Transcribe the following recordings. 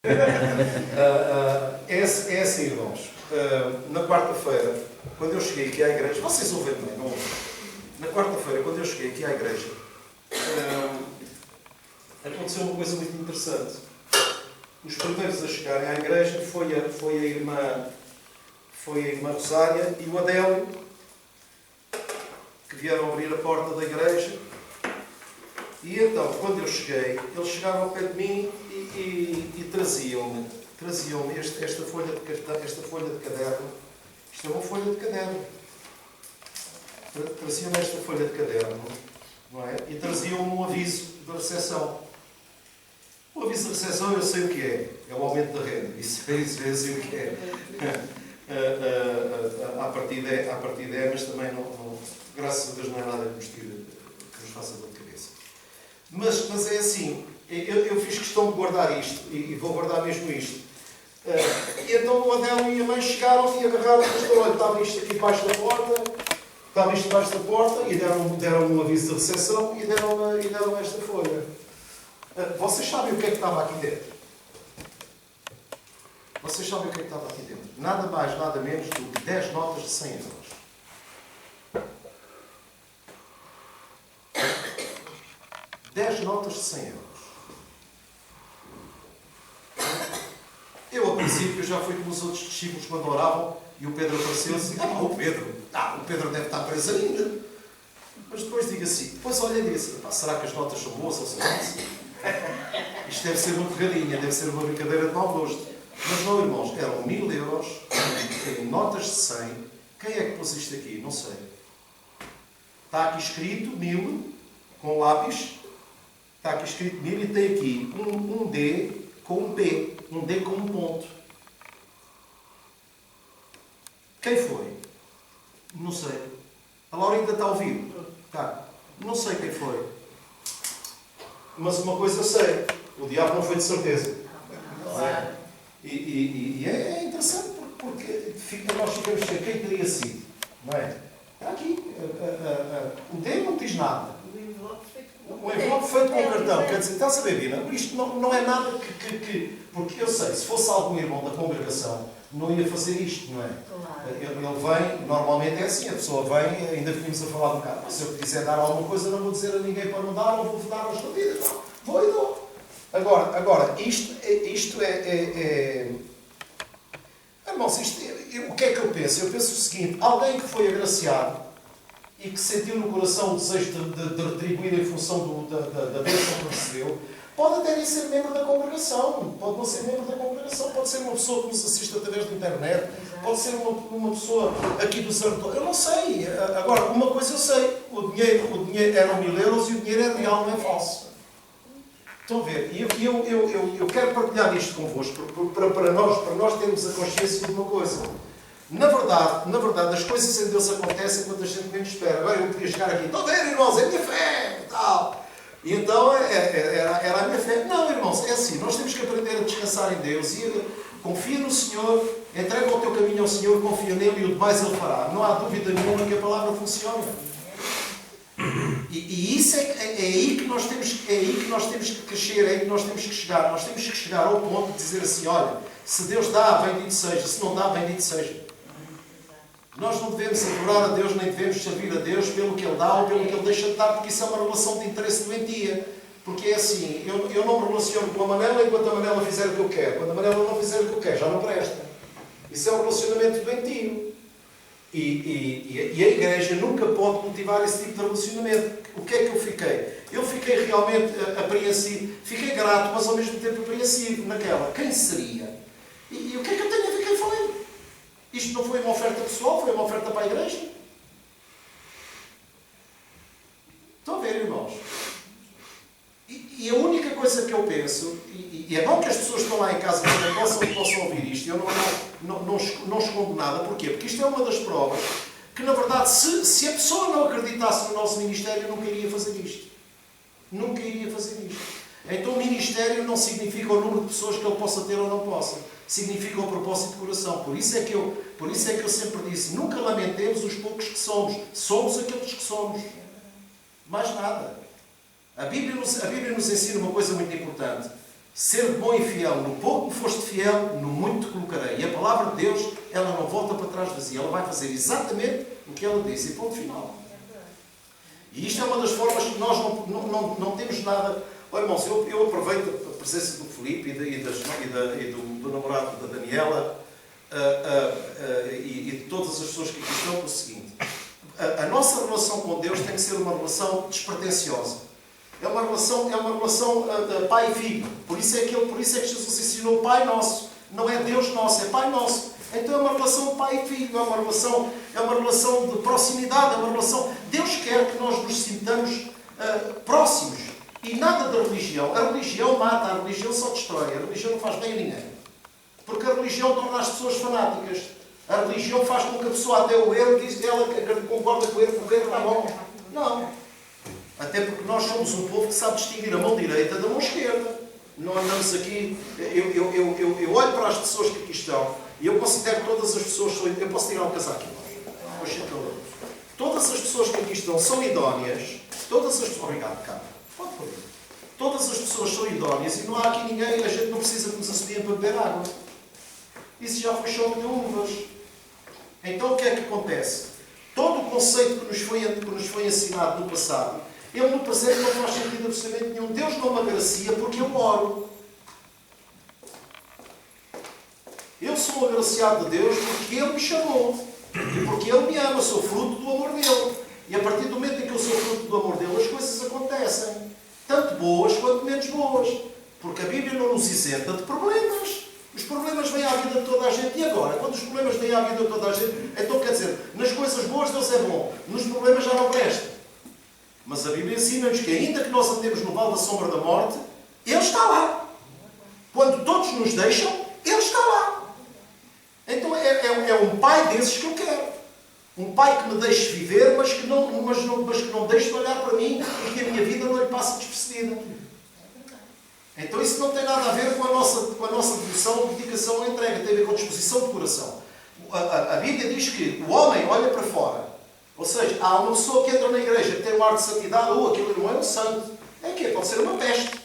É assim, irmãos. Na quarta-feira, quando eu cheguei aqui à igreja, vocês ouvem bem, não ouvem? Na quarta-feira, quando eu cheguei aqui à igreja, aconteceu uma coisa muito interessante. Os primeiros a chegarem à igreja foi a irmã Rosária e o Adélio, que vieram abrir a porta da igreja. E então, quando eu cheguei, eles chegaram ao pé de mim e traziam-me esta folha de caderno. Isto é uma folha de caderno. Traziam-me esta folha de caderno, não é? E traziam-me um aviso da recepção. O aviso da recepção eu sei o que é. É o aumento da renda. Isso eu sei o que é. À partida é, mas também não, graças a Deus não é nada que nos faça dor de cabeça. Mas é assim, eu fiz questão de guardar isto, e vou guardar mesmo isto. E então o Adélio e a mãe chegaram e agarraram o pastor. Olha, estava isto aqui debaixo da porta, e deram um aviso de recepção e deram esta folha. Vocês sabem o que é que estava aqui dentro? Vocês sabem o que é que estava aqui dentro? Nada mais, nada menos do que 10 notas de 100 euros. 10 notas de 100 euros. Eu, a princípio, já fui como os outros discípulos quando oravam e o Pedro apareceu-se e disse: o Pedro deve estar preso ainda. Mas depois digo assim, depois olha e digo assim: será que as notas são boas ou são más? Isto deve ser uma pegadinha, deve ser uma brincadeira de mau gosto. Mas não, irmãos, eram 1000 euros em notas de 100. Quem é que pôs isto aqui? Não sei. Está aqui escrito 1000 com lápis. Está aqui escrito 1000 e tem aqui um D com um P. Um D com um ponto. Quem foi? Não sei. A Laurinda está a ouvir? Tá. Não sei quem foi. Mas uma coisa eu sei. O diabo não foi de certeza. É. E é interessante porque nós ficamos sem quem teria sido. Não é? Está aqui. O D não diz nada. O envelope feito com cartão. Quer dizer, está a saber, Dina? Isto não é nada que... Porque eu sei, se fosse algum irmão da congregação, não ia fazer isto, não é? Claro. Ele vem, normalmente é assim, a pessoa vem, ainda vimos a falar um bocado. Mas se eu quiser dar alguma coisa, não vou dizer a ninguém para não dar, ou vou dar às escondidas. Não, vou e dou. Agora, isto é... Irmãos, o que é que eu penso? Eu penso o seguinte: alguém que foi agraciado e que sentiu no coração o desejo de retribuir em função da bênção que recebeu, pode até nem ser membro da congregação, pode não ser membro da congregação, pode ser uma pessoa que nos assiste através da internet, pode ser uma pessoa aqui do Santo. Eu não sei. Agora, uma coisa eu sei: o dinheiro eram 1000 euros e o dinheiro é real, não é falso. Estão a ver? E eu quero partilhar isto convosco para nós termos a consciência de uma coisa. Na verdade, as coisas em Deus acontecem quando a gente menos espera. Agora eu podia chegar aqui: estão a ver, irmãos, é a minha fé e tal. E então era a minha fé. Não, irmãos, é assim. Nós temos que aprender a descansar em Deus. Confia no Senhor, entrega o teu caminho ao Senhor, confia nele e o demais Ele fará. Não há dúvida nenhuma que a palavra funciona. E isso é aí que nós temos que crescer, é aí que nós temos que chegar. Nós temos que chegar ao ponto de dizer assim: olha, se Deus dá, bendito seja. Se não dá, bendito seja. Nós não devemos adorar a Deus, nem devemos servir a Deus pelo que Ele dá ou pelo que Ele deixa de dar, porque isso é uma relação de interesse doentia. Porque é assim, eu não me relaciono com a Manela enquanto a Manela fizer o que eu quero. Quando a Manela não fizer o que eu quero, já não presta. Isso é um relacionamento doentio. E a Igreja nunca pode cultivar esse tipo de relacionamento. O que é que eu fiquei? Eu fiquei realmente apreensivo, fiquei grato, mas ao mesmo tempo apreensivo naquela. Quem seria? E o que é que eu tenho a ver com quem falei? Isto não foi uma oferta pessoal, foi uma oferta para a Igreja. Estão a ver, irmãos? E a única coisa que eu penso, e é bom que as pessoas que estão lá em casa também possam ouvir isto, eu não escondo nada. Porquê? Porque isto é uma das provas que, na verdade, se a pessoa não acreditasse no nosso ministério, nunca iria fazer isto. Nunca iria fazer isto. Então o ministério não significa o número de pessoas que ele possa ter ou não possa. Significa o propósito de coração. Por isso é que eu sempre disse: nunca lamentemos os poucos que somos. Somos aqueles que somos. Mais nada. A Bíblia nos ensina uma coisa muito importante. ser bom e fiel. No pouco me foste fiel, no muito te colocarei. E a palavra de Deus, ela não volta para trás vazia. Ela vai fazer exatamente o que ela disse. E ponto final. E isto é uma das formas que nós não temos nada... Olha, irmãos, eu aproveito a presença do Filipe e do namorado da Daniela e de todas as pessoas que aqui estão, para o seguinte. A nossa relação com Deus tem que ser uma relação despretensiosa. É uma relação de pai e filho. Por isso é que Jesus ensinou o Pai Nosso. Não é Deus Nosso, é Pai Nosso. Então é uma relação de pai e filho. É uma relação de proximidade. É uma relação... Deus quer que nós nos sintamos próximos. E nada da religião. A religião mata, a religião só destrói. A religião não faz bem a ninguém. Porque a religião torna as pessoas fanáticas. A religião faz com que a pessoa até o erro diz que ela concorda com o erro, porque o erro está bom. Não. Até porque nós somos um povo que sabe distinguir a mão direita da mão esquerda. Não andamos aqui... Eu olho para as pessoas que aqui estão e eu considero todas as pessoas... Eu posso tirar um casaco aqui. Todas as pessoas que aqui estão são idóneas. Todas as pessoas... Obrigado, cara. Pode pôr. Todas as pessoas são idóneas e não há aqui ninguém... A gente não precisa que nos assumir para beber água. Isso já foi show de uvas. Então o que é que acontece? Todo o conceito que nos foi ensinado no passado, ele no presente não faz sentido absolutamente nenhum. Deus não me agracia porque eu oro. Eu sou agraciado de Deus porque Ele me chamou. E porque Ele me ama. Sou fruto do amor dEle. E a partir do momento em que eu sou fruto do amor dEle, as coisas acontecem. Tanto boas quanto menos boas. Porque a Bíblia não nos isenta de problemas. Os problemas vêm à vida de toda a gente. E agora? Quando os problemas vêm à vida de toda a gente, então quer dizer, nas coisas boas Deus é bom. Nos problemas já não presta. Mas a Bíblia ensina-nos que ainda que nós andemos no vale da sombra da morte, Ele está lá. Quando todos nos deixam, Ele está lá. Então é um pai desses que eu quero. Um pai que me deixe viver, mas que não deixe de olhar para mim e que a minha vida não lhe passe despercebida. Então isso não tem nada a ver com a nossa devoção, dedicação ou entrega. Tem a ver com a disposição de coração. A Bíblia diz que o homem olha para fora. Ou seja, há uma pessoa que entra na igreja que tem um ar de santidade, ou aquele não é um santo. É que pode ser uma peste.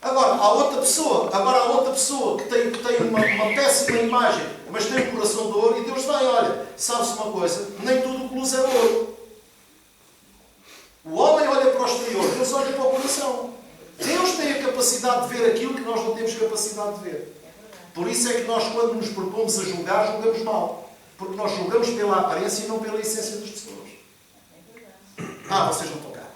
Agora, há outra pessoa que tem uma péssima imagem, mas tem um coração de ouro, e Deus vai, olha, sabe-se uma coisa, nem tudo o que luz é ouro. O homem olha para o exterior, Deus olha para o coração. Deus tem a capacidade de ver aquilo que nós não temos capacidade de ver. Por isso é que nós, quando nos propomos a julgar, julgamos mal. Porque nós julgamos pela aparência e não pela essência das pessoas. Vocês não estão cá.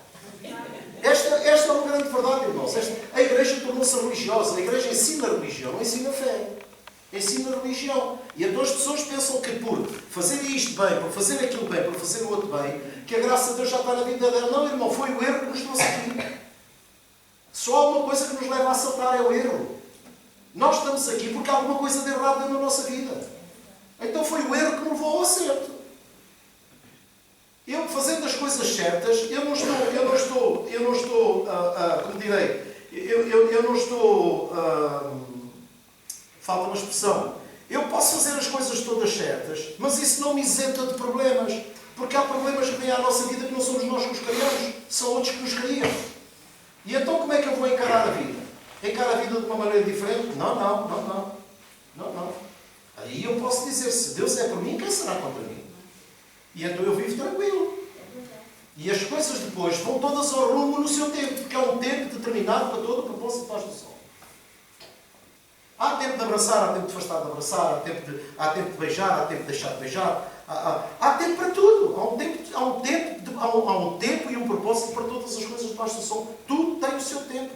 Esta é uma grande verdade, irmãos. A igreja tornou-se religiosa. A igreja ensina a religião, não ensina a fé. Ensina a religião. E então as pessoas pensam que por fazer isto bem, por fazer aquilo bem, por fazer o outro bem, que a graça de Deus já está na vida dela. Não, irmão, foi o erro que nos trouxe aqui. Só há uma coisa que nos leva a saltar, é o erro. Nós estamos aqui porque há alguma coisa de errado na nossa vida. Então foi o erro que me levou ao acerto. Eu, fazendo as coisas certas, eu não estou, como direi, eu não estou, falta uma expressão, eu posso fazer as coisas todas certas, mas isso não me isenta de problemas, porque há problemas que vêm à nossa vida que não somos nós que os criamos, são outros que nos criam. E então como é que eu vou encarar a vida? Encarar a vida de uma maneira diferente? Não. Aí eu posso dizer, se Deus é por mim, quem será contra mim? E então eu vivo tranquilo. E as coisas depois vão todas ao rumo no seu tempo, porque há um tempo determinado para todo o propósito debaixo do sol. Há tempo de abraçar, há tempo de afastar de abraçar, há tempo de beijar, há tempo de deixar de beijar. Há tempo para tudo. Há um tempo e um propósito para todas as coisas debaixo do sol. Tudo tem o seu tempo.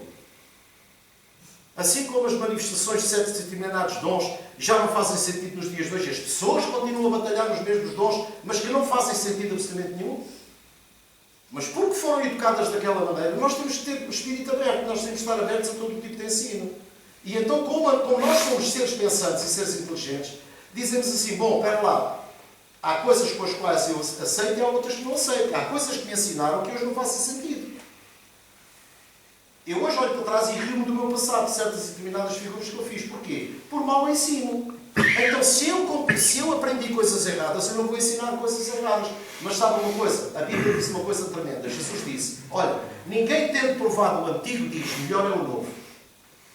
Assim como as manifestações de certos e determinados dons já não fazem sentido nos dias de hoje, as pessoas continuam a batalhar nos mesmos dons, mas que não fazem sentido absolutamente nenhum. Mas porque foram educadas daquela maneira, nós temos que ter o espírito aberto, nós temos que estar abertos a todo o tipo de ensino. E então, como nós somos seres pensantes e seres inteligentes, dizemos assim, bom, espera lá, há coisas com as quais eu aceito e há outras que não aceito. Há coisas que me ensinaram que hoje não fazem sentido. Eu hoje olho para trás e rio-me do meu passado, de certas e determinadas figuras que eu fiz. Porquê? Por mau ensino. Então, se eu aprendi coisas erradas, eu não vou ensinar coisas erradas. Mas sabe uma coisa? A Bíblia diz uma coisa tremenda. Jesus disse, olha, ninguém tendo provado o antigo diz, melhor é o novo.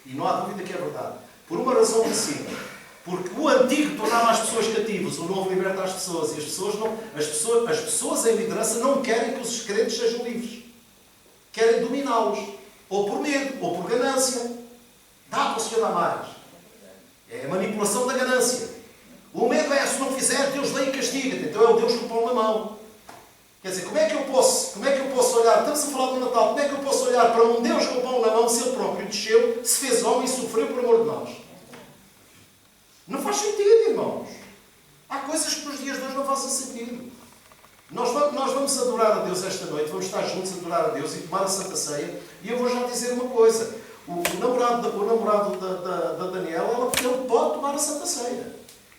E não há dúvida que é verdade. Por uma razão muito simples. Porque o antigo tornava as pessoas cativas, o novo liberta as pessoas. E as pessoas em liderança não querem que os crentes sejam livres. Querem dominá-los. Ou por medo, ou por ganância. Dá para o Senhor dar mais. É a manipulação da ganância. O medo é, se não fizer, Deus vem e castiga-te. Então é o Deus com o pão na mão. Quer dizer, como é que eu posso olhar, estamos a falar do Natal, como é que eu posso olhar para um Deus com o pão na mão se Ele próprio desceu, se fez homem e sofreu por amor de nós? Não faz sentido, irmãos. Há coisas que nos dias de hoje não fazem sentido. Nós vamos adorar a Deus esta noite, vamos estar juntos a adorar a Deus e tomar a Santa Ceia. E eu vou já dizer uma coisa. O namorado da Daniela, ele pode tomar a Santa Ceia.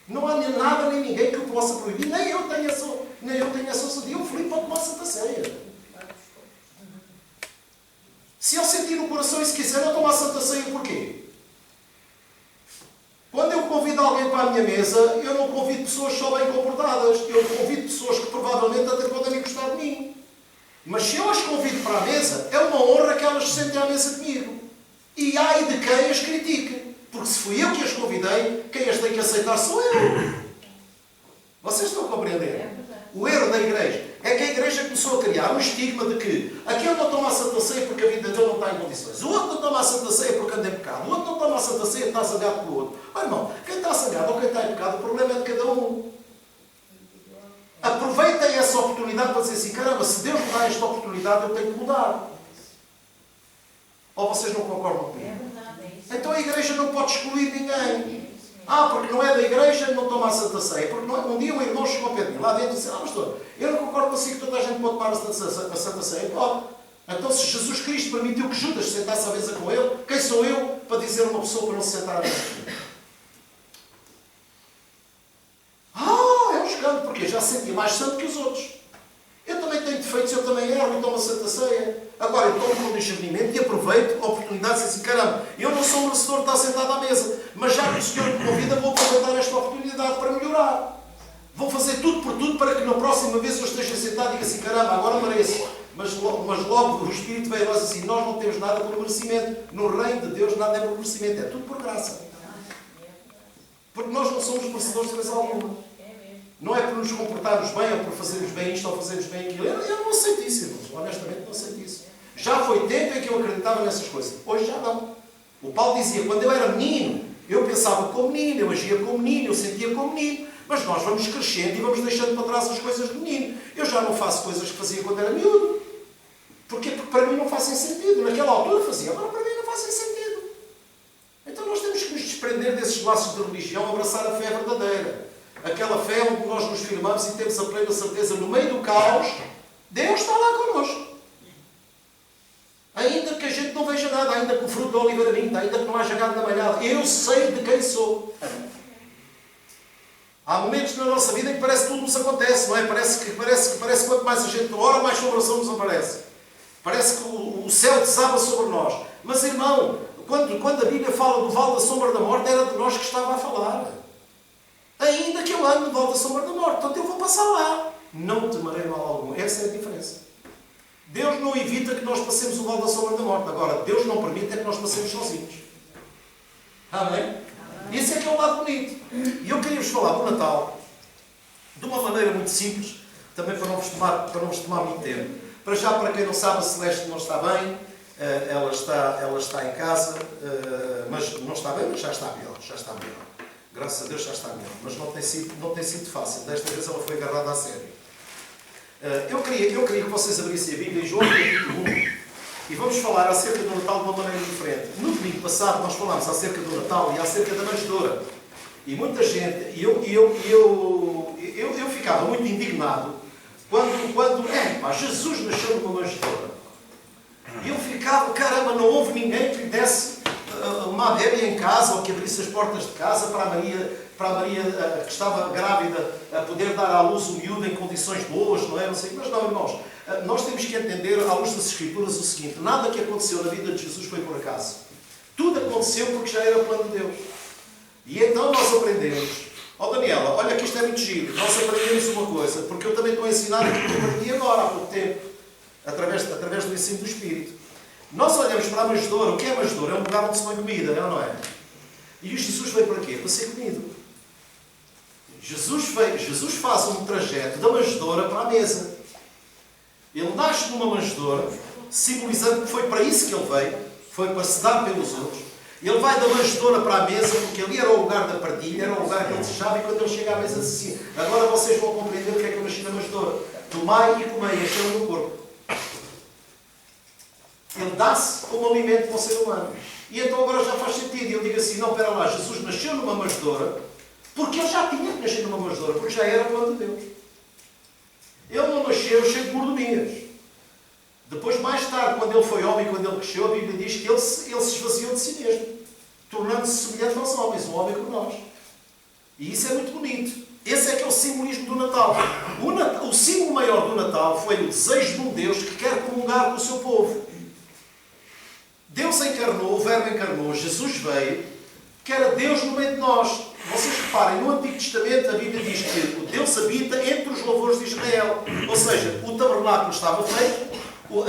Não há nem nada nem ninguém que o possa proibir. Nem eu tenho essa ousadia. O Filipe pode tomar a Santa Ceia. Se ele sentir no coração e se quiser não tomar a Santa Ceia, porquê? Quando eu convido alguém para a minha mesa, eu não convido pessoas só bem comportadas. Eu convido pessoas que provavelmente até podem gostar de mim. Mas se eu as convido para a mesa, é uma honra que elas se sentem à mesa comigo. E ai de quem as critique. Porque se fui eu que as convidei, quem as tem que aceitar sou eu. Vocês estão a compreender? O erro da igreja é que a igreja começou a criar um estigma de que aquele não toma a Santa Ceia porque a vida dele não está em condições. O outro não toma a Santa Ceia porque anda em pecado. O outro não toma a Santa Ceia porque está zangado pelo outro. Oh, irmão, quem está zangado ou quem está em pecado, o problema é de cada um. Aproveitem essa oportunidade para dizer assim, caramba, se Deus me dá esta oportunidade, eu tenho que mudar. Ou vocês não concordam comigo? Então a igreja não pode excluir ninguém. Porque não é da igreja, não toma a Santa Ceia. Porque um dia um irmão chegou ao pé de mim, lá dentro, e disse, pastor, eu não concordo consigo que toda a gente pode tomar a Santa Ceia. Pode. Então se Jesus Cristo permitiu que Judas se sentasse à mesa com ele, quem sou eu para dizer a uma pessoa para não se sentar à mesa com ele? É um escândalo, porque já se senti mais santo que os outros. Eu também tenho defeitos, eu também erro e tomo a Santa Ceia. Agora, eu tomo com discernimento e aproveito a oportunidade de dizer assim, caramba, eu não sou merecedor de estar sentado à mesa, mas já que o Senhor me convida, vou aproveitar esta oportunidade para melhorar. Vou fazer tudo por tudo para que na próxima vez eu esteja sentado e diga assim, caramba, agora mereço. Mas logo o Espírito veio a nós assim, nós não temos nada por merecimento. No reino de Deus nada é por merecimento, é tudo por graça. Porque nós não somos merecedores de coisa alguma. Não é por nos comportarmos bem, ou por fazermos bem isto, ou fazermos bem aquilo. Eu não aceito isso, irmãos. Honestamente, não aceito isso. Já foi tempo em que eu acreditava nessas coisas. Hoje já não. O Paulo dizia, quando eu era menino, eu pensava como menino, eu agia como menino, eu sentia como menino. Mas nós vamos crescendo e vamos deixando para trás as coisas de menino. Eu já não faço coisas que fazia quando era miúdo. Porquê? Porque para mim não fazem sentido. Naquela altura fazia, agora para mim não fazem sentido. Então nós temos que nos desprender desses laços de religião, abraçar a fé verdadeira. Aquela fé onde nós nos firmamos e temos a plena certeza, no meio do caos, Deus está lá connosco. Ainda que a gente não veja nada, ainda que o fruto da oliveira minta, ainda que não haja gado na malhada, eu sei de quem sou. Há momentos na nossa vida em que parece que tudo nos acontece, não é? Parece que quanto mais a gente ora, mais sobração nos aparece. Parece que o céu desaba sobre nós. Mas, irmão, quando a Bíblia fala do vale da sombra da morte, era de nós que estava a falar. Ainda que eu ande no vale da sombra da morte, portanto eu vou passar lá. Não temerei mal algum. Essa é a diferença. Deus não evita que nós passemos o vale da sombra da morte. Agora, Deus não permite é que nós passemos sozinhos. Amém? Esse é que é o lado bonito. E eu queria-vos falar do Natal de uma maneira muito simples, também para não vos tomar muito tempo. Para já, para quem não sabe, a Celeste não está bem. Ela está em casa, mas não está bem, mas já está melhor. Já está melhor. Graças a Deus já está melhor. Mas não tem sido fácil. Desta vez ela foi agarrada a sério. Eu queria que vocês abrissem a Bíblia em João capítulo 1 e vamos falar acerca do Natal de uma maneira diferente. No domingo passado nós falámos acerca do Natal e acerca da manjedoura. E muita gente, eu ficava muito indignado quando Jesus nasceu numa manjedoura. E eu ficava, caramba, não houve ninguém que lhe desse uma bébia em casa ou que abrisse as portas de casa para a Maria que estava grávida a poder dar à luz o miúdo em condições boas, não é? Não sei. Mas não, irmãos, nós temos que entender à luz das Escrituras o seguinte: nada que aconteceu na vida de Jesus foi por acaso. Tudo aconteceu porque já era o plano de Deus. E então nós aprendemos. Daniela, olha que isto é muito giro. Nós aprendemos uma coisa, porque eu também estou a ensinar aquilo que eu aprendi agora, há pouco tempo, através do ensino do Espírito. Nós olhamos para a manjedoura. O que é a manjedoura? É um lugar onde se põe comida, é ou não é? E Jesus veio para quê? Para ser comido. Jesus faz um trajeto da manjedoura para a mesa. Ele nasce numa manjedoura, simbolizando que foi para isso que ele veio, foi para se dar pelos outros. Ele vai da manjedoura para a mesa, porque ali era o lugar da partilha, era o lugar que ele desejava, e quando ele chega à mesa diz assim: agora vocês vão compreender o que é que eu nasci na manjedoura. Tomai e comei, este é o meu corpo. Ele dá-se como alimento para o ser humano. E então agora já faz sentido. Eu digo assim: não, espera lá, Jesus nasceu numa manjedoura, porque ele já tinha que nascer numa manjedoura, porque já era plano de Deus. Ele não nasceu cheio de mordomias. Depois, mais tarde, quando ele foi homem, quando ele cresceu, a Bíblia diz que ele se esvaziou de si mesmo, tornando-se semelhante aos homens, um homem como nós. E isso é muito bonito. Esse é que é o simbolismo do Natal. O símbolo maior do Natal foi o desejo de um Deus que quer comungar com o seu povo. Deus encarnou, o Verbo encarnou, Jesus veio, que era Deus no meio de nós. Vocês reparem, no Antigo Testamento a Bíblia diz que o Deus habita entre os louvores de Israel. Ou seja, o tabernáculo estava feito,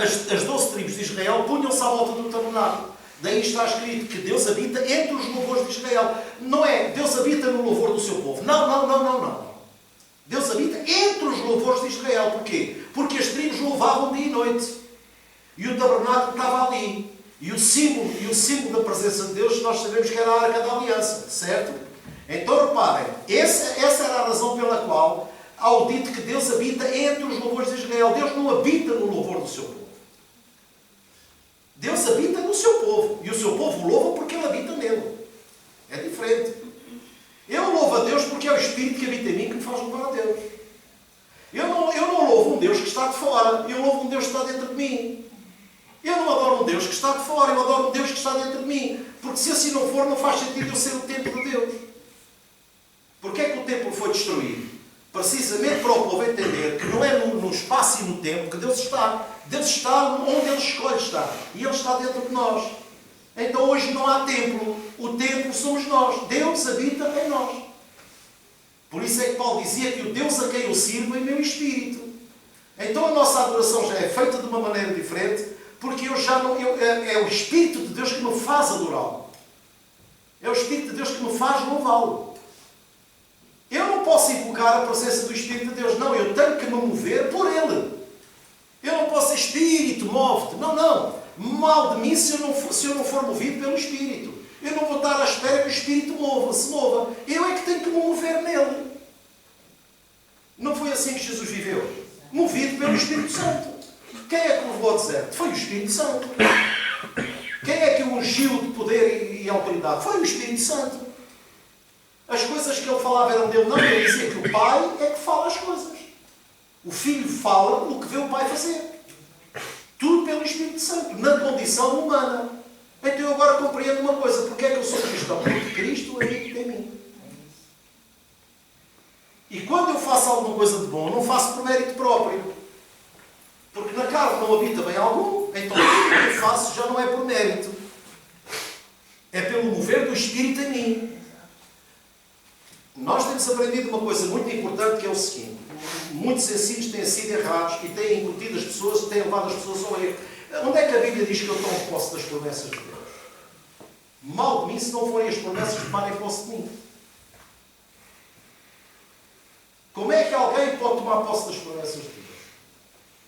as 12 tribos de Israel punham-se à volta do tabernáculo. Daí está escrito que Deus habita entre os louvores de Israel. Não é Deus habita no louvor do seu povo. Não. Deus habita entre os louvores de Israel. Porquê? Porque as tribos louvavam dia e noite. E o tabernáculo estava ali. E o símbolo da presença de Deus, nós sabemos que era a Arca da Aliança. Certo? Então reparem, essa era a razão pela qual há o dito que Deus habita entre os louvores de Israel. Deus não habita no louvor do seu povo. Deus habita no seu povo. E o seu povo louva porque Ele habita nele. É diferente. Eu louvo a Deus porque é o Espírito que habita em mim que me faz louvar a Deus. Eu não louvo um Deus que está de fora. Eu louvo um Deus que está dentro de mim. Eu não adoro um Deus que está de fora. Eu adoro um Deus que está dentro de mim. Porque se assim não for, não faz sentido eu ser o templo de Deus. Porquê é que o templo foi destruído? Precisamente para o povo entender que não é no espaço e no tempo que Deus está. Deus está onde Ele escolhe estar. E Ele está dentro de nós. Então hoje não há templo. O templo somos nós. Deus habita em nós. Por isso é que Paulo dizia que o Deus a quem eu sirvo é meu Espírito. Então a nossa adoração já é feita de uma maneira diferente, porque é o Espírito de Deus que me faz adorá-lo. É o Espírito de Deus que me faz louvá-lo. Eu não posso invocar a presença do Espírito de Deus. Não, eu tenho que me mover por Ele. Eu não posso ser Espírito, move-te. Não. Mal de mim se eu não for movido pelo Espírito. Eu não vou estar à espera que o Espírito se mova. Eu é que tenho que me mover nele. Não foi assim que Jesus viveu? Movido pelo Espírito Santo. Quem é que o levou ao deserto? Foi o Espírito Santo. Quem é que o ungiu de poder e autoridade? Foi o Espírito Santo. As coisas que ele falava eram dele. Não, ele dizia que o Pai é que fala as coisas. O Filho fala o que vê o Pai fazer. Tudo pelo Espírito Santo, na condição humana. Então eu agora compreendo uma coisa. Porque é que eu sou cristão? Porque Cristo habita em mim. E quando eu faço alguma coisa de bom, não faço por mérito próprio. Porque na carne não habita bem algum. Então tudo que eu faço já não é por mérito. É pelo mover do Espírito em mim. Nós temos aprendido uma coisa muito importante, que é o seguinte: muitos ensinos têm sido errados e têm incutido as pessoas, têm levado as pessoas ao erro. Onde é que a Bíblia diz que eu tomo posse das promessas de Deus? Mal de mim se não forem as promessas que tomarem posse de mim. Como é que alguém pode tomar posse das promessas de Deus?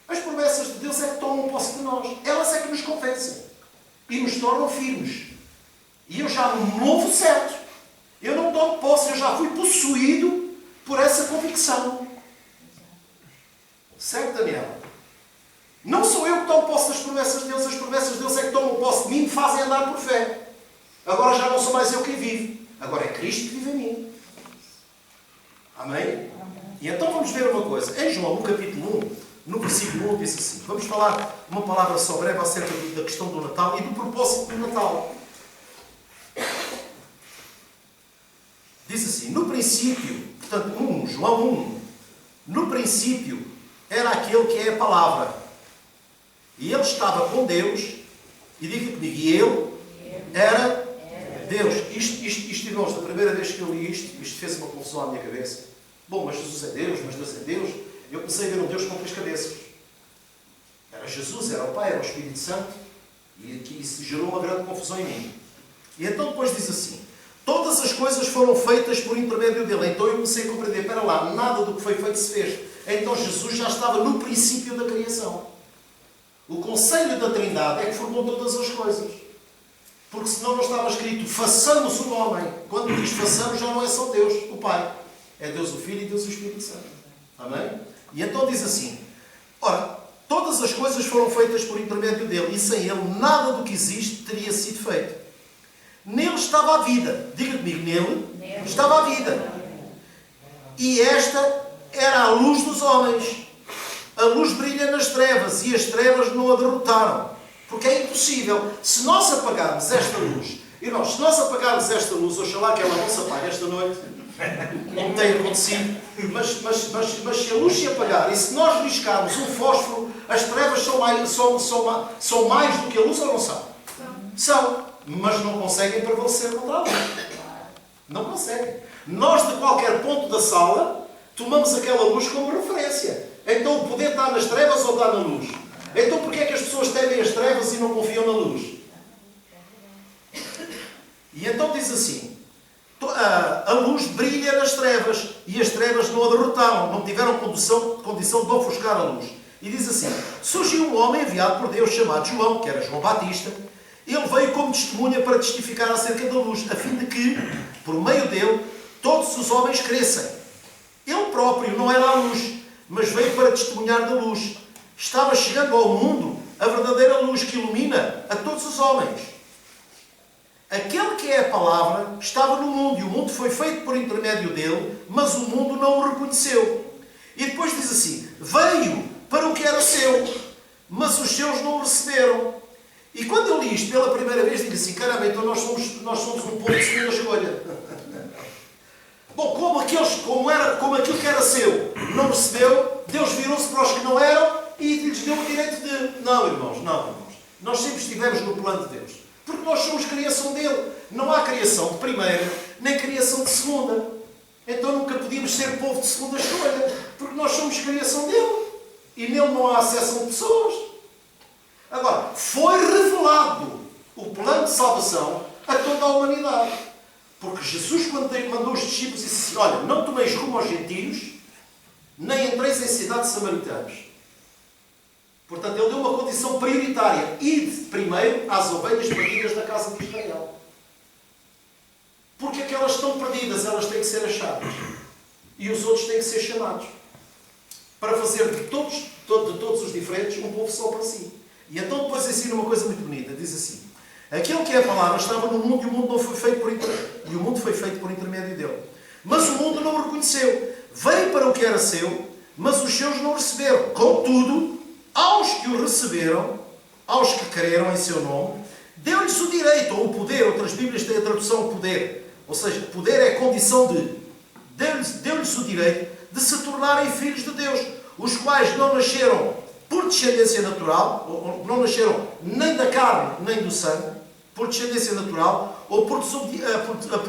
As promessas de Deus é que tomam posse de nós. Elas é que nos convencem e nos tornam firmes. E eu já me movo certo. Eu não tomo posse, eu já fui possuído por essa convicção. Certo, Daniel? Não sou eu que tomo posse das promessas de Deus, as promessas de Deus é que tomam posse de mim e me fazem andar por fé. Agora já não sou mais eu quem vive. Agora é Cristo que vive em mim. Amém? E então vamos ver uma coisa. Em João, no capítulo 1, no versículo 1, diz assim. Vamos falar uma palavra só breve acerca da questão do Natal e do propósito do Natal. Diz assim: no princípio, portanto, João 1, no princípio era aquele que é a palavra. E ele estava com Deus, e diga comigo, e ele era Deus. Isto, irmãos, da primeira vez que eu li isto fez uma confusão à minha cabeça. Bom, mas Jesus é Deus, mas Deus é Deus. Eu comecei a ver um Deus com três cabeças. Era Jesus, era o Pai, era o Espírito Santo. E aqui isso gerou uma grande confusão em mim. E então depois diz assim: todas as coisas foram feitas por intermédio dele. Então eu comecei a compreender, espera lá, nada do que foi feito se fez. Então Jesus já estava no princípio da criação. O conselho da Trindade é que formou todas as coisas. Porque senão não estava escrito, façamos o homem. Quando diz façamos, já não é só Deus, o Pai. É Deus o Filho e Deus o Espírito Santo. Amém? E então diz assim: ora, todas as coisas foram feitas por intermédio dele, e sem ele nada do que existe teria sido feito. Nele estava a vida. Diga comigo, nele estava a vida. E esta era a luz dos homens. A luz brilha nas trevas, e as trevas não a derrotaram. Porque é impossível. Se nós apagarmos esta luz, irmãos, se nós apagarmos esta luz, oxalá que ela não se apague esta noite, não tem acontecido, mas se a luz se apagar, e se nós riscarmos um fósforo, as trevas são mais do que a luz, ou não são? São, mas não conseguem prevalecer contra a luz. Não conseguem. Nós, de qualquer ponto da sala, tomamos aquela luz como referência. Então o poder está nas trevas ou está na luz? Então porquê é que as pessoas temem as trevas e não confiam na luz? E então diz assim: a luz brilha nas trevas, e as trevas não a derrotaram, não tiveram condição de ofuscar a luz. E diz assim: surgiu um homem enviado por Deus chamado João, que era João Batista. Ele veio como testemunha para testificar acerca da luz, a fim de que, por meio dele, todos os homens crescem. Ele próprio não era a luz, mas veio para testemunhar da luz. Estava chegando ao mundo a verdadeira luz que ilumina a todos os homens. Aquele que é a palavra estava no mundo, e o mundo foi feito por intermédio dele, mas o mundo não o reconheceu. E depois diz assim: veio para o que era seu, mas os seus não o receberam. E quando eu li isto pela primeira vez, digo assim: caramba, então nós somos um povo de segunda escolha. Bom, como aquilo que era seu não recebeu, Deus virou-se para os que não eram e lhes deu o direito de... Não, irmãos. Nós sempre estivemos no plano de Deus. Porque nós somos criação dele. Não há criação de primeira, nem criação de segunda. Então nunca podíamos ser povo de segunda escolha. Porque nós somos criação dele. E nele não há acesso a pessoas. Agora, foi revelado o plano de salvação a toda a humanidade. Porque Jesus, quando mandou os discípulos, disse assim: olha, não tomeis rumo aos gentios, nem entreis em cidades samaritanas. Portanto, ele deu uma condição prioritária: ide primeiro às ovelhas perdidas da casa de Israel. Porque aquelas estão perdidas, elas têm que ser achadas. E os outros têm que ser chamados. Para fazer de todos os diferentes um povo só para si. E então depois ensina uma coisa muito bonita. Diz assim: aquele que é a palavra estava no mundo, e o mundo não foi feito por intermédio dele. Mas o mundo não o reconheceu. Veio para o que era seu, mas os seus não o receberam. Contudo, aos que o receberam, aos que creram em seu nome, deu-lhes o direito, ou o poder. Outras Bíblias têm a tradução poder. Ou seja, poder é condição de. Deu-lhes o direito de se tornarem filhos de Deus, os quais não nasceram por descendência natural, ou não nasceram nem da carne, nem do sangue, por descendência natural, ou por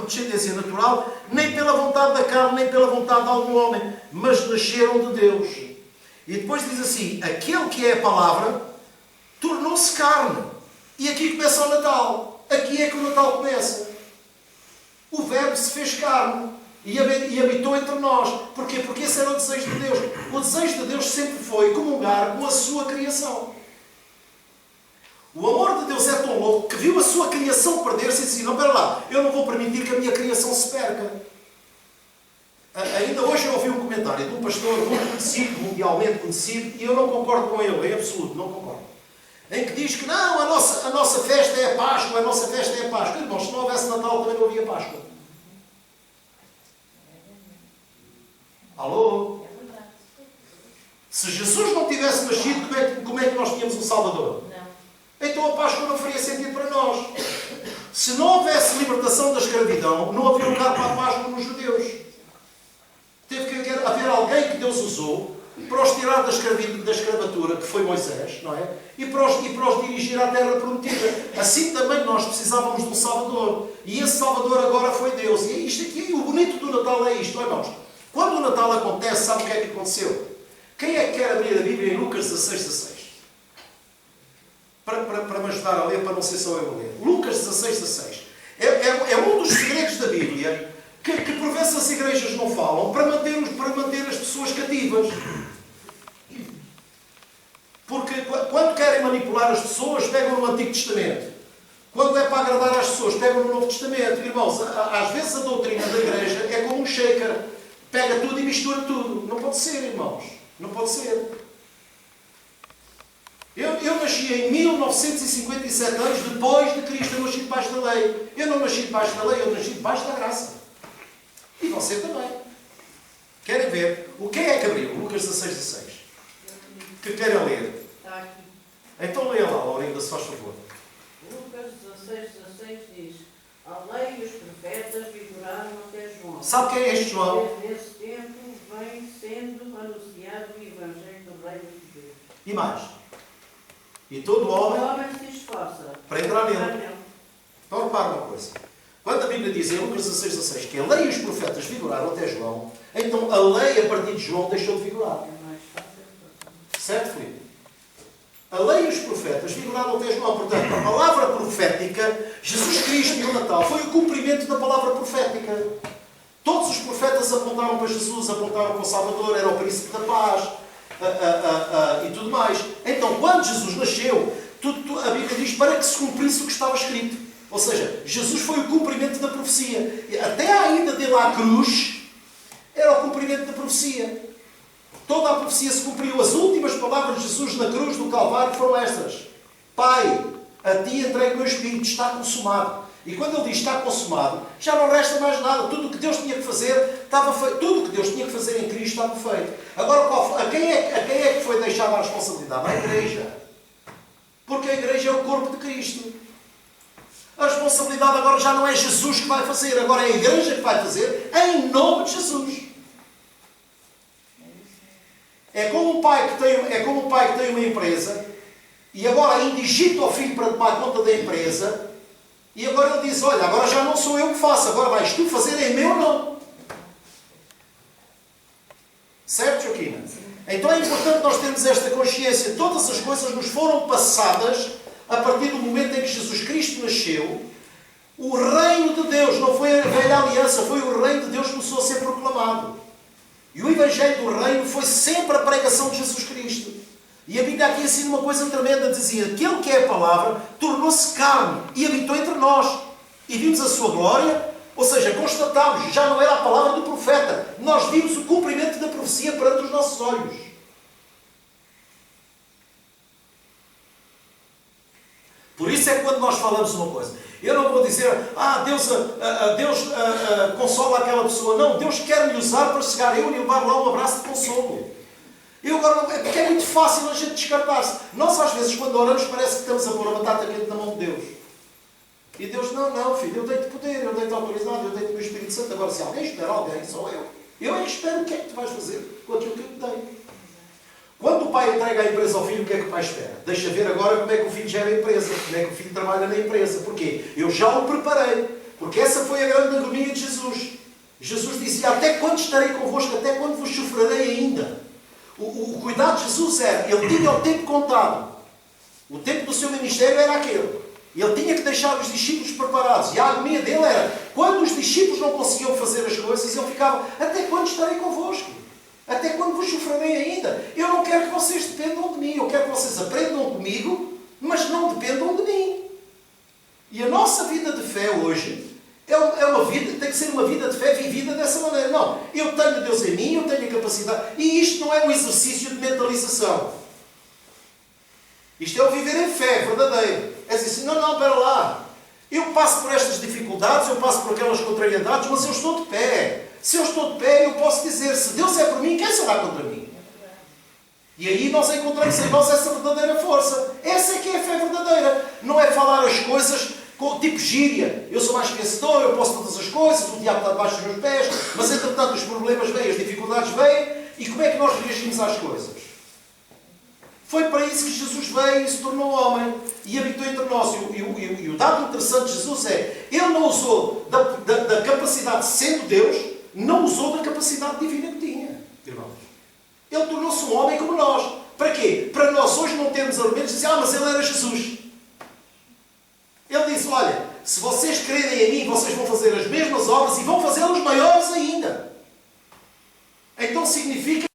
descendência natural, nem pela vontade da carne, nem pela vontade de algum homem, mas nasceram de Deus. E depois diz assim: aquele que é a palavra tornou-se carne. E aqui começa o Natal. Aqui é que o Natal começa. O Verbo se fez carne e habitou entre nós. Porquê? Porque esse era o desejo de Deus. O desejo de Deus sempre foi comungar com a sua criação. O amor de Deus é tão louco que viu a sua criação perder-se e disse assim: não, espera lá, eu não vou permitir que a minha criação se perca. Ainda hoje eu ouvi um comentário de um pastor muito conhecido, mundialmente conhecido, e eu não concordo com ele, em absoluto, não concordo. Em que diz que não, a nossa festa é a Páscoa, a nossa festa é a Páscoa. Irmãos, se não houvesse Natal também não havia Páscoa. Alô? Se Jesus não tivesse nascido, como é que nós tínhamos um Salvador? Então a Páscoa não faria sentido para nós. Se não houvesse libertação da escravidão, não havia lugar para a Páscoa nos judeus. Teve que haver alguém que Deus usou para os tirar da escravatura, que foi Moisés, não é? E para os dirigir à terra prometida. Assim também nós precisávamos de um Salvador. E esse Salvador agora foi Deus. E isto aqui, o bonito do Natal é isto, irmãos. Quando o Natal acontece, sabe o que é que aconteceu? Quem é que quer abrir a Bíblia em Lucas 16:16? para me ajudar a ler, para não ser só eu a ler. Lucas 16:16. É um dos segredos da Bíblia que por vezes as igrejas não falam para manter as pessoas cativas. Porque quando querem manipular as pessoas, pegam no Antigo Testamento. Quando é para agradar às pessoas, pegam no Novo Testamento. Irmãos, às vezes a doutrina da igreja é como um shaker. Pega tudo e mistura tudo. Não pode ser, irmãos. Não pode ser. Eu nasci em 1957 anos depois de Cristo. Eu nasci debaixo da lei. Eu não nasci debaixo da lei, eu nasci debaixo da graça. E você também. Querem ver? O que é que abriu? Lucas 16:16. Que querem ler? Está aqui. Então leia lá, Laurinda, se faz favor. Lucas 16:16 diz: a lei e os profetas vigoraram até João. Sabe quem é este João? Desde esse tempo vem sendo anunciado o Evangelho do Reino de Deus. E mais? E todo O homem homem se esforça para entrar nele. Então repara uma coisa. Quando a Bíblia diz em Lucas 16:16 que a lei e os profetas vigoraram até João, então a lei a partir de João deixou de vigorar. É mais fácil. Certo, Filipe? A lei e os profetas vigoraram até João. Portanto, a palavra profética, Jesus Cristo no Natal, foi o cumprimento da palavra profética. Todos os profetas apontaram para Jesus, apontaram para o Salvador, era o príncipe da paz e tudo mais. Então, quando Jesus nasceu, a Bíblia diz para que se cumprisse o que estava escrito. Ou seja, Jesus foi o cumprimento da profecia. Até a ida dele à cruz era o cumprimento da profecia. Toda a profecia se cumpriu. As últimas palavras de Jesus na cruz do Calvário foram estas: Pai, a ti entrego o meu Espírito, está consumado. E quando ele diz está consumado, já não resta mais nada. Tudo o que Deus tinha que fazer estava feito. Tudo o que Deus tinha que fazer em Cristo estava feito. Agora, a quem é que foi deixada a responsabilidade? À igreja. Porque a igreja é o corpo de Cristo. A responsabilidade agora já não é Jesus que vai fazer, agora é a igreja que vai fazer em nome de Jesus. É como um pai que tem uma empresa e agora ainda digita ao filho para tomar conta da empresa e agora ele diz: olha, agora já não sou eu que faço, agora vais tu fazer em meu nome. Certo, Joaquina? Então é importante nós termos esta consciência. Todas as coisas nos foram passadas a partir do momento em que Jesus Cristo nasceu. O reino de Deus, não foi a velha aliança, foi o reino de Deus que começou a ser proclamado. E o Evangelho do Reino foi sempre a pregação de Jesus Cristo. E a Bíblia aqui ensina uma coisa tremenda, dizia: aquele que é a palavra tornou-se carne e habitou entre nós. E vimos a sua glória, ou seja, constatámos, já não era a palavra do profeta. Nós vimos o cumprimento da profecia perante os nossos olhos. Por isso é que quando nós falamos uma coisa, eu não vou dizer: Deus consola aquela pessoa. Não, Deus quer me usar para chegar eu e levar lá um abraço de consolo. Porque é muito fácil a gente descartar-se. Nós às vezes quando oramos parece que estamos a pôr a batata quente na mão de Deus. E Deus: não filho, eu dei-te poder, eu dei-te autoridade, eu dei-te o meu Espírito Santo. Agora se alguém espera alguém, sou eu. Eu é que espero o que é que tu vais fazer com aquilo que eu te dei. Quando o pai entrega a empresa ao filho, o que é que o pai espera? Deixa ver agora como é que o filho gera a empresa, como é que o filho trabalha na empresa. Porquê? Eu já o preparei. Porque essa foi a grande agonia de Jesus. Jesus dizia: até quando estarei convosco, até quando vos sofrerei ainda. O cuidado de Jesus era, ele tinha o tempo contado. O tempo do seu ministério era aquele. Ele tinha que deixar os discípulos preparados. E a agonia dele era, quando os discípulos não conseguiam fazer as coisas, ele ficava: até quando estarei convosco? Até quando vos sofrerei ainda? Eu não quero que vocês dependam de mim. Eu quero que vocês aprendam comigo, mas não dependam de mim. E a nossa vida de fé hoje é uma vida, tem que ser uma vida de fé vivida dessa maneira. Não, eu tenho Deus em mim, eu tenho a capacidade. E isto não é um exercício de mentalização. Isto é o viver em fé verdadeiro. É dizer assim: não, espera lá. Eu passo por estas dificuldades, eu passo por aquelas contrariedades, mas eu estou de pé. Se eu estou de pé, eu posso dizer: se Deus é por mim, quem será contra mim? E aí nós encontramos em nós essa verdadeira força. Essa é que é a fé verdadeira. Não é falar as coisas tipo gíria. Eu sou mais vencedor, eu posso todas as coisas, o diabo está debaixo dos meus pés, mas entretanto os problemas vêm, as dificuldades vêm, e como é que nós reagimos às coisas? Foi para isso que Jesus veio e se tornou homem e habitou entre nós. E o dado interessante de Jesus é: ele não usou da capacidade sendo Deus, não usou da capacidade divina que tinha, irmãos. Ele tornou-se um homem como nós. Para quê? Para nós hoje não termos termos argumentos, dizem, mas ele era Jesus. Ele disse, olha, se vocês crerem em mim, vocês vão fazer as mesmas obras e vão fazê-las maiores ainda. Então significa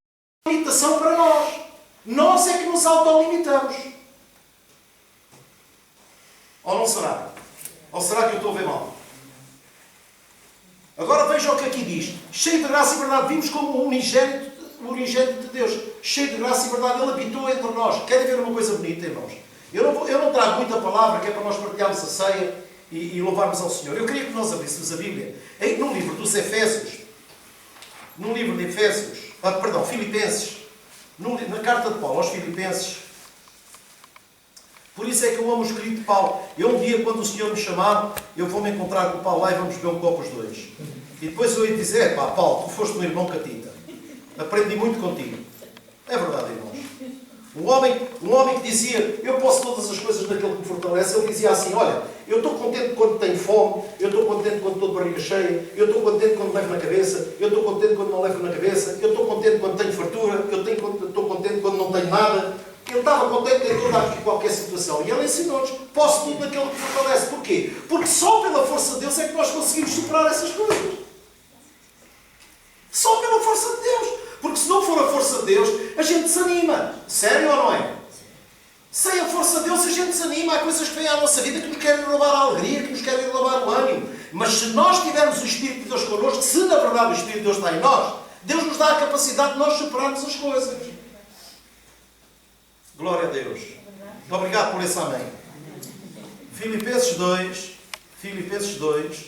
limitação para nós. Nós é que nos autolimitamos. Ou não será? Ou será que eu estou a ver mal? Agora veja o que aqui diz. Cheio de graça e verdade. Vimos como o unigênito de Deus. Cheio de graça e verdade. Ele habitou entre nós. Querem ver uma coisa bonita, irmãos? Eu não trago muita palavra, que é para nós partilharmos a ceia e louvarmos ao Senhor. Eu queria que nós abríssemos a Bíblia. No livro dos Efésios. No livro de Efésios. Filipenses. Na carta de Paulo aos Filipenses. Por isso é que eu amo o escrito de Paulo. Eu um dia, quando o Senhor me chamar, eu vou me encontrar com o Paulo lá e vamos beber um copo os dois. E depois eu ia dizer, Paulo, tu foste um irmão catita. Aprendi muito contigo. É verdade, irmãos. Um homem que dizia, eu posso todas as coisas naquele que me fortalece, ele dizia assim, olha, eu estou contente quando tenho fome, eu estou contente quando estou de barriga cheia, eu estou contente quando levo na cabeça, eu estou contente quando não levo na cabeça, eu estou contente quando tenho fartura, estou contente quando não tenho nada. Ele estava contente em toda e qualquer situação. E ele ensinou-nos, posso tudo naquele que me fortalece. Porquê? Porque só pela força de Deus é que nós conseguimos superar essas coisas. Só pela força de Deus. Porque se não for a força de Deus, a gente desanima. Sério ou não é? Sem a força de Deus, a gente desanima. Há coisas que vêm à nossa vida que nos querem roubar a alegria, que nos querem roubar o ânimo. Mas se nós tivermos o Espírito de Deus connosco, se na verdade o Espírito de Deus está em nós, Deus nos dá a capacidade de nós superarmos as coisas. Glória a Deus. Obrigado por esse amém. Filipenses 2.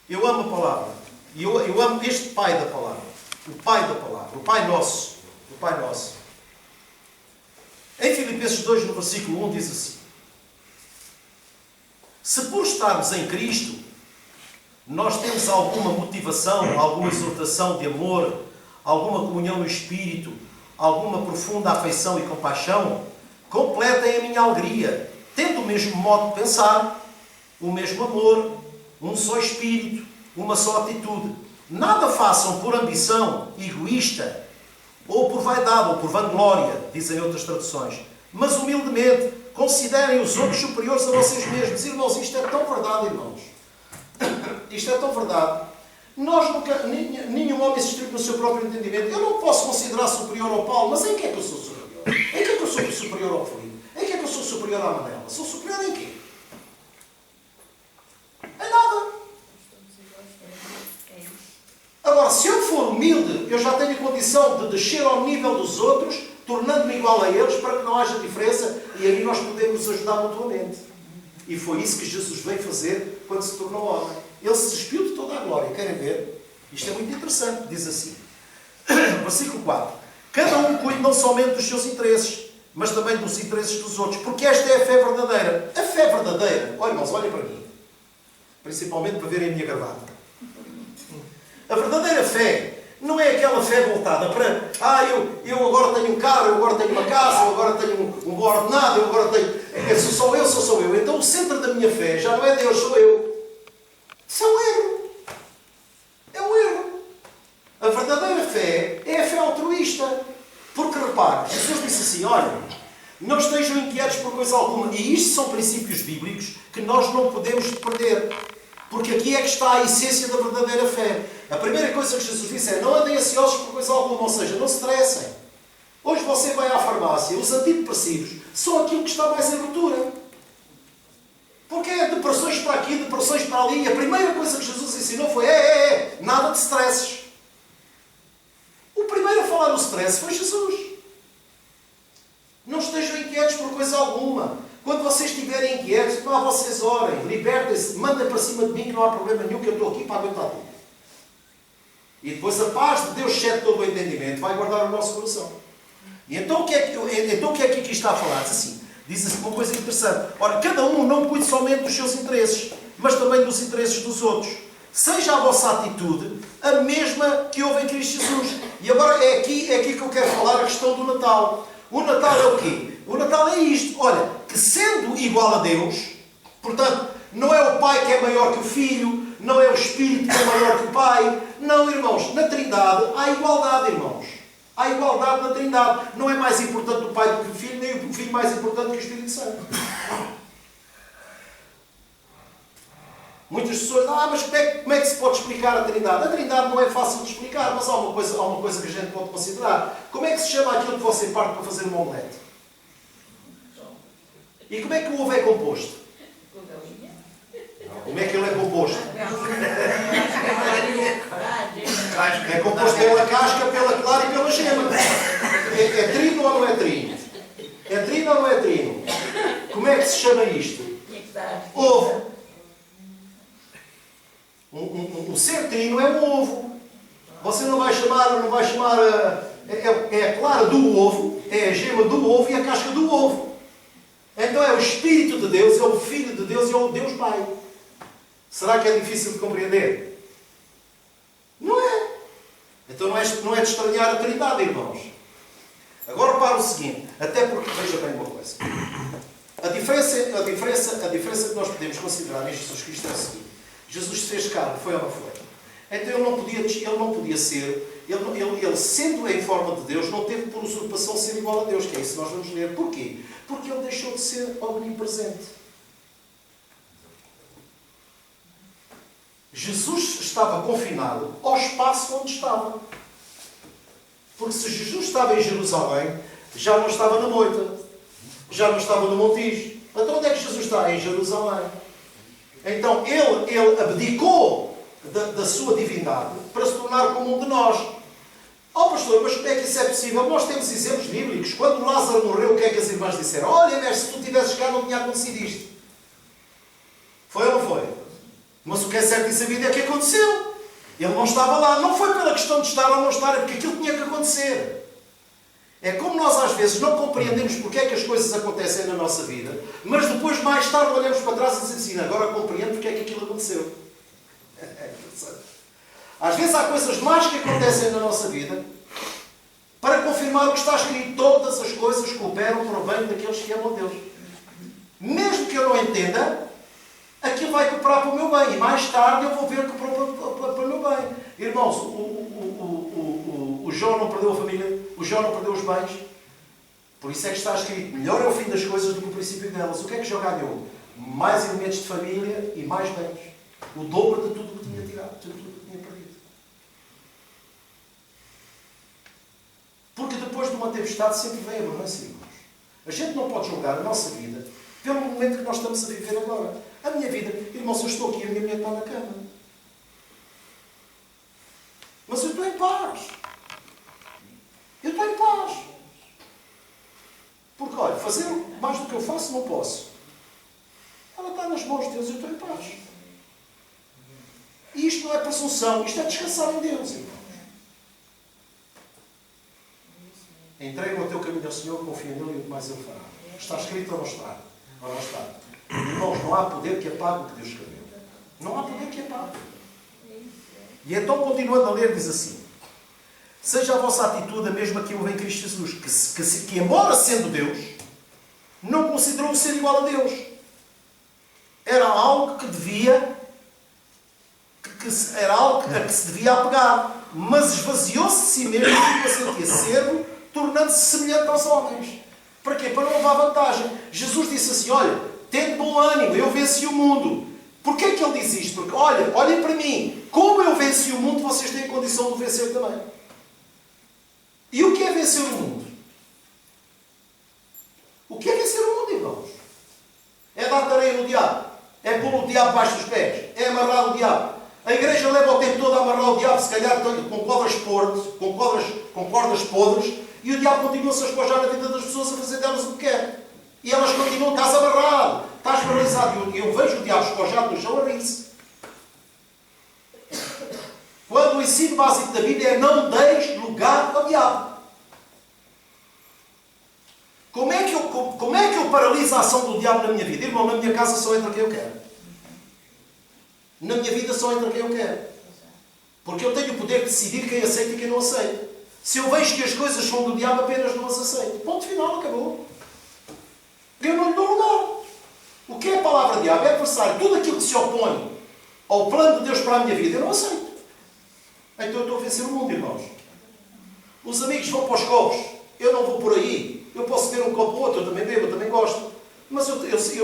Eu amo a palavra. E eu amo este Pai da palavra. O Pai da palavra. O Pai Nosso. O Pai Nosso. Em Filipenses 2, no versículo 1, diz assim: se por estarmos em Cristo, nós temos alguma motivação, alguma exortação de amor, alguma comunhão no Espírito, alguma profunda afeição e compaixão, completem a minha alegria, tendo o mesmo modo de pensar, o mesmo amor, um só Espírito, uma só atitude. Nada façam por ambição egoísta, ou por vaidade, ou por vanglória, dizem outras traduções, mas humildemente considerem os outros superiores a vocês mesmos. Irmãos, isto é tão verdade, irmãos. Isto é tão verdade. Nós nunca, nenhum homem se estribe no seu próprio entendimento. Eu não posso considerar superior ao Paulo, mas em que é que eu sou superior? Em que é que eu sou superior ao Filipe? Em que é que eu sou superior à Manela? Sou superior em quê? Em nada. Agora, se eu for humilde, eu já tenho a condição de descer ao nível dos outros, tornando-me igual a eles, para que não haja diferença, e aí nós podemos nos ajudar mutuamente. E foi isso que Jesus veio fazer quando se tornou homem. Ele se despiu de toda a glória. Querem ver? Isto é muito interessante. Diz assim, versículo 4. Cada um cuide não somente dos seus interesses, mas também dos interesses dos outros. Porque esta é a fé verdadeira. A fé verdadeira, olha, irmãos, olhem para mim. Principalmente para verem a minha gravata. A verdadeira fé não é aquela fé voltada para eu agora tenho um carro, eu agora tenho uma casa, eu agora tenho um bom ordenado, eu agora tenho... sou eu. Então o centro da minha fé já não é Deus, sou eu. Isso é um erro. É um erro. A verdadeira fé é a fé altruísta. Porque, repare, Jesus disse assim, olha, não estejam inquietos por coisa alguma. E isto são princípios bíblicos que nós não podemos perder. Porque aqui é que está a essência da verdadeira fé. A primeira coisa que Jesus disse é, não andem ansiosos por coisa alguma. Ou seja, não se estressem. Hoje você vai à farmácia, os antidepressivos são aquilo que está mais em ruptura. Porque é depressões para aqui, depressões para ali. E a primeira coisa que Jesus ensinou foi, nada de stresses. O primeiro a falar do stress foi Jesus. Não estejam inquietos por coisa alguma. Quando vocês estiverem inquietos, vocês orem, libertem-se, mandem para cima de mim que não há problema nenhum, que eu estou aqui para aguentar tudo. E depois a paz de Deus, excede todo o entendimento, vai guardar o nosso coração. E então o que é que aqui está a falar? Diz assim uma coisa interessante. Ora, cada um não cuide somente dos seus interesses, mas também dos interesses dos outros. Seja a vossa atitude a mesma que houve em Cristo Jesus. E agora é aqui que eu quero falar a questão do Natal. O Natal é o quê? O Natal é isto. Olha, que sendo igual a Deus, portanto, não é o Pai que é maior que o Filho, não é o Espírito que é maior que o Pai. Não, irmãos, na Trindade há igualdade, irmãos. Há igualdade na Trindade. Não é mais importante o Pai do que o Filho, nem o Filho e mais importante que o Espírito Santo. Muitas pessoas dizem, mas como é que se pode explicar a Trindade? A Trindade não é fácil de explicar, mas há uma coisa que a gente pode considerar. Como é que se chama aquilo que você parte para fazer uma omelete? E como é que o ovo é composto? Como é que ele é composto? É composto pela casca, pela clara e pela gema. É trino ou não é trino? É trino ou não é trino? Como é que se chama isto? Ovo. Um ser trino é um ovo. Você não vai chamar é a clara do ovo, é a gema do ovo e a casca do ovo. Então é o Espírito de Deus, é o Filho de Deus e é o Deus Pai. Será que é difícil de compreender? Não é. Então não é de estranhar a Trindade, irmãos. Agora para o seguinte, até porque, veja bem uma coisa. A diferença que nós podemos considerar em Jesus Cristo é a seguinte. Jesus se fez carne, foi ou não foi? Então ele não podia ser, ele sendo em forma de Deus, não teve por usurpação ser igual a Deus, que é isso que nós vamos ler. Porquê? Porque ele deixou de ser omnipresente. Jesus estava confinado ao espaço onde estava. Porque se Jesus estava em Jerusalém, já não estava na moita, já não estava no Montijo. Então onde é que Jesus está? Em Jerusalém. Então ele abdicou da sua divindade para se tornar como um de nós. Pastor, mas como é que isso é possível? Nós temos exemplos bíblicos. Quando Lázaro morreu, o que é que as irmãs disseram? Olha, mestre, se tu tivesses cá não tinha acontecido isto. Foi ou não foi? Mas o que é certo e sabido é que aconteceu. Ele não estava lá. Não foi pela questão de estar ou não estar, é porque aquilo tinha que acontecer. É como nós às vezes não compreendemos porque é que as coisas acontecem na nossa vida, mas depois mais tarde olhamos para trás e dizemos assim, agora compreendo porque é que aquilo aconteceu. É interessante. Às vezes há coisas más que acontecem na nossa vida para confirmar o que está escrito. Todas as coisas cooperam para o bem daqueles que amam a Deus. Mesmo que eu não entenda, aquilo vai cooperar para o meu bem. E mais tarde eu vou ver que cooperou para o meu bem. Irmãos, o Jó não perdeu a família, o Jó não perdeu os bens. Por isso é que está escrito, melhor é o fim das coisas do que o princípio delas. O que é que Jó ganhou? Mais elementos de família e mais bens. O dobro de tudo o que tinha tirado, de tudo o que tinha perdido. Porque depois de uma tempestade sempre vem a bonança, irmãos. A gente não pode julgar a nossa vida pelo momento que nós estamos a viver agora. A minha vida, irmãos, eu estou aqui e a minha mulher está na cama. Mas eu estou em paz. Eu estou em paz. Porque, olha, fazer mais do que eu faço não posso. Ela está nas mãos de Deus e eu estou em paz. E isto não é presunção, isto é descansar em Deus, irmãos. Entrega o teu caminho ao Senhor, confia nele e o que mais Ele fará. Está escrito ou não está? Ou não está? Irmãos, não há poder que apague o que Deus escreveu. Não há poder que apague. E então, continuando a ler, diz assim: seja a vossa atitude a mesma que houve em Cristo Jesus, que embora sendo Deus, não considerou ser igual a Deus. Era algo que devia, era algo a que se devia apegar, mas esvaziou-se de si mesmo e se sentia servo, tornando-se semelhante aos homens. Para quê? Para não levar vantagem. Jesus disse assim, olha, tende bom ânimo, eu venci o mundo. Porquê é que ele diz isto? Porque, olha, olhem para mim, como eu venci o mundo, vocês têm condição de vencer também. E o que é vencer o mundo? O que é vencer o mundo, irmãos? É dar tareia no diabo. É pôr o diabo debaixo dos pés. É amarrar o diabo. A igreja leva o tempo todo a amarrar o diabo, se calhar com cordas podres, e o diabo continua-se a espojar na vida das pessoas a fazer delas o que quer. E elas continuam, estás amarrado, estás paralisado. E eu vejo o diabo espojado no chão a rir-se. Quando o ensino básico da Bíblia é não deis lugar ao diabo. Como é que eu paraliso a ação do diabo na minha vida? Irmão, na minha casa só entra quem eu quero. Na minha vida só entra quem eu quero. Porque eu tenho o poder de decidir quem aceita e quem não aceita. Se eu vejo que as coisas são do diabo, apenas não as aceito. Ponto final, acabou. Eu não lhe dou lugar. O que é a palavra diabo? É adversário. Tudo aquilo que se opõe ao plano de Deus para a minha vida, eu não aceito. Então eu estou a vencer o mundo, irmãos. Os amigos vão para os copos. Eu não vou por aí. Eu posso beber um copo ou outro, eu também bebo,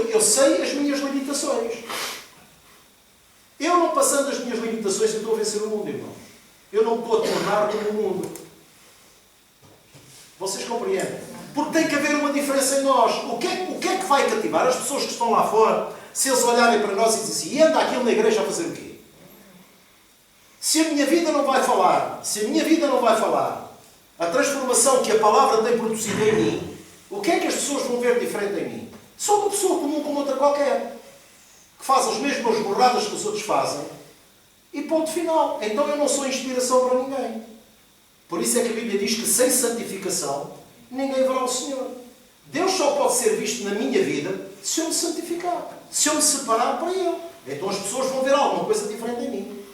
eu sei as minhas limitações. Eu não passando as minhas limitações, eu estou a vencer o mundo, irmãos. Eu não estou a tornar como o mundo. Vocês compreendem? Porque tem que haver uma diferença em nós. O que é que vai cativar as pessoas que estão lá fora, se eles olharem para nós e dizem assim, e anda aquilo na igreja a fazer o quê? Se a minha vida não vai falar, a transformação que a palavra tem produzido em mim, o que é que as pessoas vão ver diferente em mim? Sou uma pessoa comum como outra qualquer, que faz as mesmas borradas que os outros fazem, e ponto final. Então eu não sou inspiração para ninguém. Por isso é que a Bíblia diz que sem santificação ninguém verá o Senhor. Deus só pode ser visto na minha vida se eu me santificar, se eu me separar para Ele. Então as pessoas vão ver alguma coisa diferente em mim.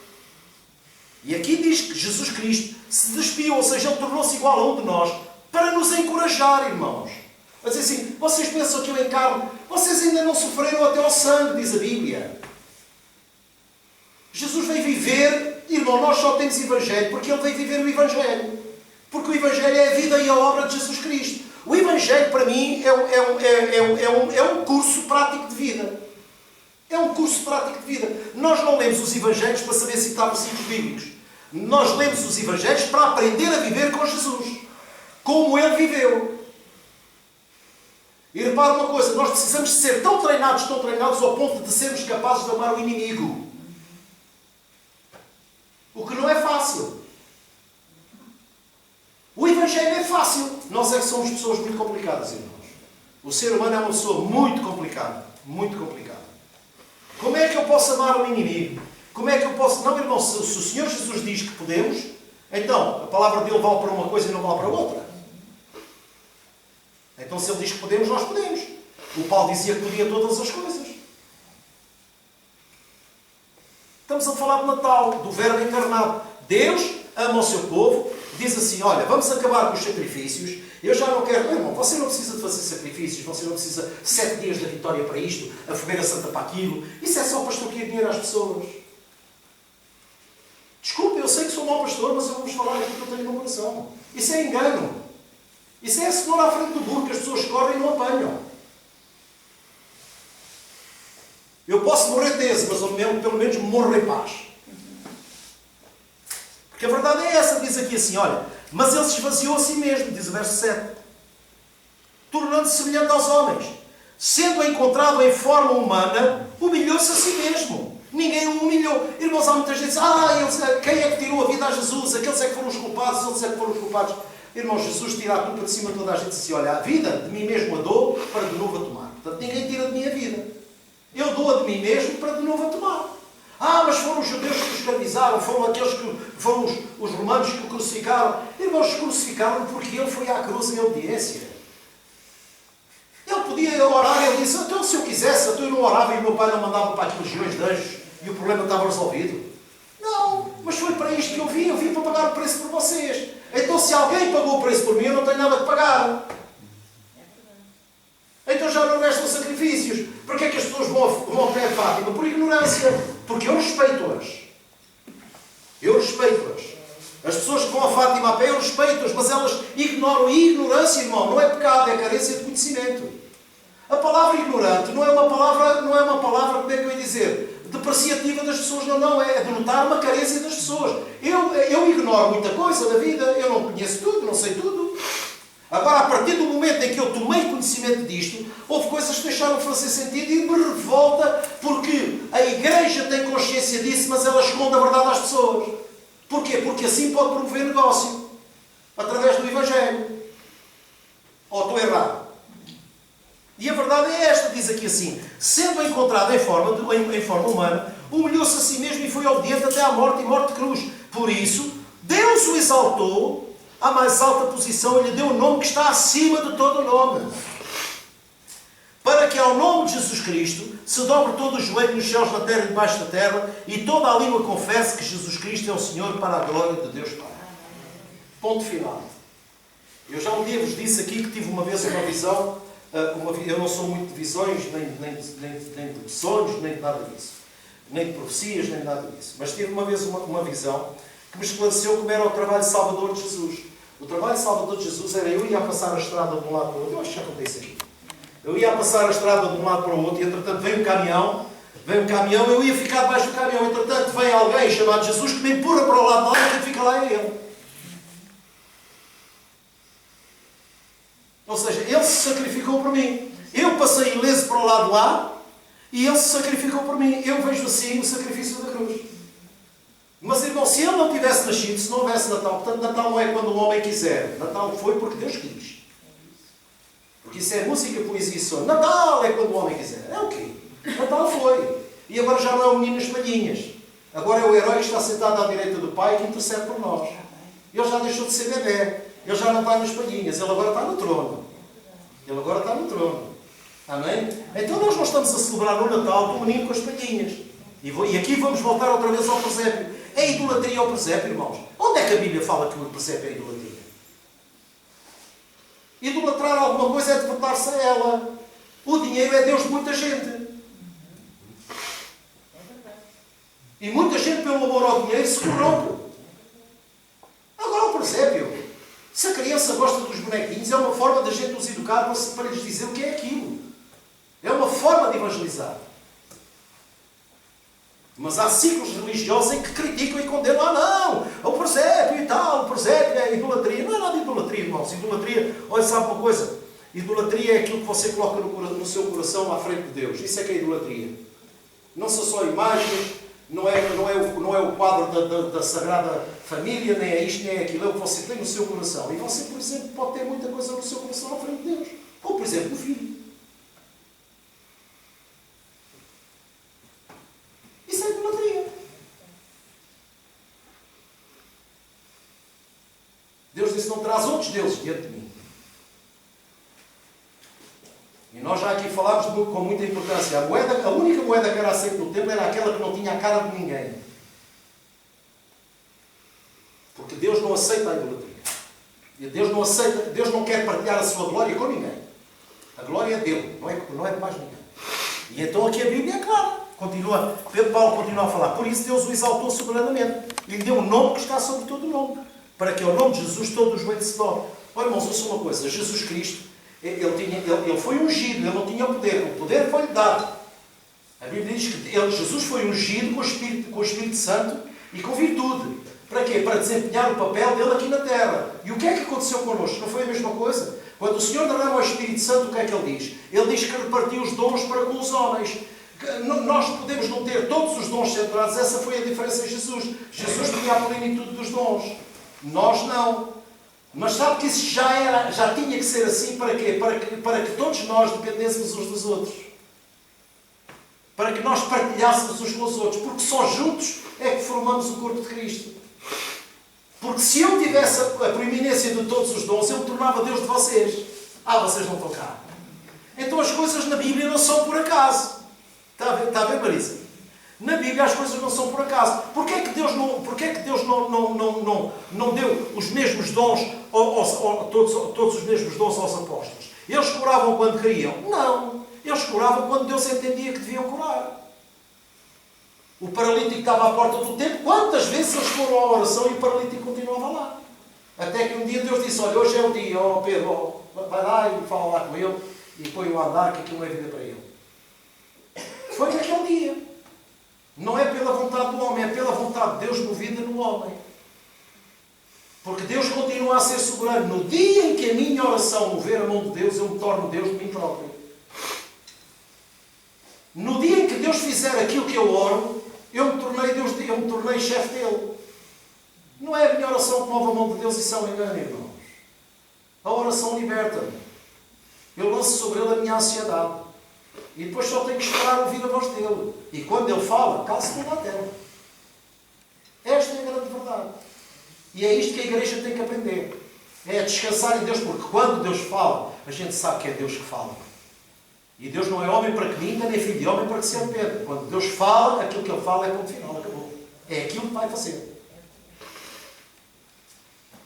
E aqui diz que Jesus Cristo se despiu, ou seja, Ele tornou-se igual a um de nós, para nos encorajar, irmãos. A dizer assim, vocês pensam que eu encarno? Vocês ainda não sofreram até ao sangue, diz a Bíblia. Jesus veio viver, irmão, nós só temos Evangelho porque Ele veio viver o Evangelho. Porque o Evangelho é a vida e a obra de Jesus Cristo. O Evangelho, para mim, é um curso prático de vida. É um curso prático de vida. Nós não lemos os Evangelhos para saber citar versículos bíblicos. Nós lemos os Evangelhos para aprender a viver com Jesus. Como Ele viveu. E repara uma coisa, nós precisamos de ser tão treinados ao ponto de sermos capazes de amar o inimigo. O que não é fácil. O Evangelho é fácil. Nós é que somos pessoas muito complicadas, irmãos. O ser humano é uma pessoa muito complicada. Muito complicada. Como é que eu posso amar o inimigo? Como é que eu posso... Não, irmão, se o Senhor Jesus diz que podemos, então a palavra dele vale para uma coisa e não vale para outra. Então se ele diz que podemos, nós podemos. O Paulo dizia que podia todas as coisas. Estamos a falar de Natal, do Verbo encarnado. Deus ama o seu povo, diz assim, olha, vamos acabar com os sacrifícios. Eu já não quero... Irmão, você não precisa de fazer sacrifícios, você não precisa de 7 dias da vitória para isto, a fogueira santa para aquilo. Isso é só para extorquir dinheiro às pessoas. Desculpe, eu sei que sou mau pastor, mas eu vou-vos falar aquilo que eu tenho no coração. Isso é engano. Isso é a cenoura à frente do burro, que as pessoas correm e não apanham. Eu posso morrer teso, mas pelo menos morro em paz. Porque a verdade é essa, diz aqui assim, olha, mas ele se esvaziou a si mesmo, diz o verso 7. Tornando-se semelhante aos homens. Sendo encontrado em forma humana, humilhou-se a si mesmo. Ninguém o humilhou. Irmãos, há muita gente que diz, quem é que tirou a vida a Jesus? Aqueles é que foram os culpados, os outros é que foram os culpados. Irmãos, Jesus tira a culpa de cima de toda a gente e diz assim, olha, a vida de mim mesmo a dou para de novo a tomar. Portanto, ninguém tira de mim a vida. Eu dou a de mim mesmo para de novo a tomar. Mas foram os judeus que o escravizaram, foram os romanos que o crucificaram. Irmãos, crucificaram porque ele foi à cruz em obediência. Ele podia orar, ele disse, então se eu quisesse, eu não orava e o meu pai não mandava para aqui legiões de anjos e o problema estava resolvido. Não, mas foi para isto que eu vim para pagar o preço por vocês. Então se alguém pagou o preço por mim, eu não tenho nada que pagar. Então já não restam sacrifícios. Porquê é que as pessoas vão ao pé de Fátima? Por ignorância. Porque eu respeito-as. Eu respeito-as. As pessoas que vão a Fátima a pé, eu respeito-as, mas elas ignoram. E ignorância, irmão, não é pecado, é carência de conhecimento. A palavra ignorante não é uma palavra, como é que eu ia dizer, depreciativa das pessoas, não, é denotar uma carência das pessoas. Eu ignoro muita coisa da vida, eu não conheço tudo, não sei tudo. Agora, a partir do momento em que eu tomei conhecimento disto, houve coisas que deixaram de fazer sentido e me revolta porque a igreja tem consciência disso, mas ela esconde a verdade às pessoas. Porquê? Porque assim pode promover negócio. Através do Evangelho. Ou estou errado? E a verdade é esta, diz aqui assim, sendo encontrado em forma humana, humilhou-se a si mesmo e foi obediente até à morte e morte de cruz. Por isso, Deus o exaltou à mais alta posição e lhe deu o nome que está acima de todo o nome. Para que ao nome de Jesus Cristo se dobre todo o joelho nos céus, na terra e debaixo da terra, e toda a língua confesse que Jesus Cristo é o Senhor para a glória de Deus Pai. Ponto final. Eu já um dia vos disse aqui que tive uma vez uma visão, eu não sou muito de visões, nem de sonhos, nem de nada disso. Nem de profecias, nem de nada disso. Mas tive uma vez uma visão que me esclareceu como era o trabalho salvador de Jesus. O trabalho salvador de Jesus era eu ia passar a estrada de um lado para o outro. Eu acho que já contei isso aqui. Eu ia passar a estrada de um lado para o outro e entretanto veio um caminhão, eu ia ficar debaixo do caminhão, entretanto vem alguém chamado Jesus que me empurra para o lado de lá e quem fica lá é ele. Ou seja, ele se sacrificou por mim. Eu passei ileso para o lado de lá e ele se sacrificou por mim. Eu vejo assim o sacrifício da cruz. Mas, irmão, se ele não tivesse nascido, se não houvesse Natal, portanto, Natal não é quando o homem quiser. Natal foi porque Deus quis. Porque isso é música, poesia e som. Natal é quando o homem quiser. É o quê? Natal foi. E agora já não é o menino nas palhinhas. Agora é o herói que está sentado à direita do Pai que intercede por nós. Ele já deixou de ser bebê. Ele já não está nas palhinhas. Ele agora está no trono. Ele agora está no trono. Amém? Então nós não estamos a celebrar o Natal com o menino com as palhinhas. E aqui vamos voltar outra vez ao presépio. É idolatria ao presépio, irmãos. Onde é que a Bíblia fala que o presépio é idolatria? Idolatrar alguma coisa é devotar-se a ela. O dinheiro é Deus de muita gente. E muita gente, pelo amor ao dinheiro, se corrompe. Agora o presépio. Se a criança gosta dos bonequinhos, é uma forma da gente os educar para lhes dizer o que é aquilo. É uma forma de evangelizar. Mas há ciclos religiosos em que criticam e condenam. Ah, não! O presépio e tal, o presépio é idolatria. Não é nada de idolatria, irmãos. Idolatria, olha, sabe uma coisa? Idolatria é aquilo que você coloca no seu coração à frente de Deus. Isso é que é idolatria. Não são só imagens, não é o quadro da Sagrada Família, nem é isto, nem é aquilo. É o que você tem no seu coração. E você, por exemplo, pode ter muita coisa no seu coração à frente de Deus. Ou, por exemplo, o filho. Isso é idolatria. Deus disse, não traz outros deuses diante de mim. E nós já aqui falámos com muita importância. A única moeda que era aceita no templo era aquela que não tinha a cara de ninguém. Porque Deus não aceita a idolatria. E Deus não quer partilhar a sua glória com ninguém. A glória é dele, não é de mais ninguém. E então aqui a Bíblia é clara. Pedro Paulo continua a falar. Por isso Deus o exaltou soberanamente. E lhe deu um nome que está sobre todo o nome. Para que ao nome de Jesus todo o joelho se dobre. Olha, irmãos, ouçam uma coisa. Jesus Cristo, ele foi ungido. Ele não tinha poder. O poder foi-lhe dado. A Bíblia diz que Jesus foi ungido com o Espírito Santo e com virtude. Para quê? Para desempenhar o papel dele aqui na terra. E o que é que aconteceu connosco? Não foi a mesma coisa? Quando o Senhor derrama o Espírito Santo, o que é que Ele diz? Ele diz que repartiu os dons para com os homens. Nós podemos não ter todos os dons centrados. Essa foi a diferença em Jesus. Jesus tinha a plenitude dos dons. Nós não. Mas sabe que isso já tinha que ser assim para quê? Para que todos nós dependêssemos uns dos outros. Para que nós partilhássemos uns com os outros. Porque só juntos é que formamos o corpo de Cristo. Porque se eu tivesse a preeminência de todos os dons, eu me tornava Deus de vocês. Vocês não estão cá. Então as coisas na Bíblia não são por acaso. Está a ver, Marisa? Na Bíblia as coisas não são por acaso. Porquê é que Deus não deu os mesmos dons, todos os mesmos dons aos apóstolos? Eles curavam quando queriam? Não. Eles curavam quando Deus entendia que deviam curar. O paralítico estava à porta do templo. Quantas vezes eles foram à oração e o paralítico continuava lá? Até que um dia Deus disse, olha, hoje é o dia, Pedro, vai lá e fala lá com ele e põe-o a andar, que aquilo não é vida para ele. Foi naquele dia. Não é pela vontade do homem, é pela vontade de Deus movida no homem. Porque Deus continua a ser soberano. No dia em que a minha oração mover a mão de Deus, eu me torno Deus de mim próprio. No dia em que Deus fizer aquilo que eu oro, eu me tornei chefe dele. Não é a minha oração que move a mão de Deus, isso é um engano, irmãos. A oração liberta-me. Eu lanço sobre ele a minha ansiedade. E depois só tenho que esperar ouvir a voz dele. E quando ele fala, cala-se toda a terra. Esta é a grande verdade. E é isto que a igreja tem que aprender. É a descansar em Deus, porque quando Deus fala, a gente sabe que é Deus que fala. E Deus não é homem para que minta, nem filho de homem para que se arrependa. Quando Deus fala, aquilo que Ele fala é ponto final, acabou. É aquilo que vai fazer.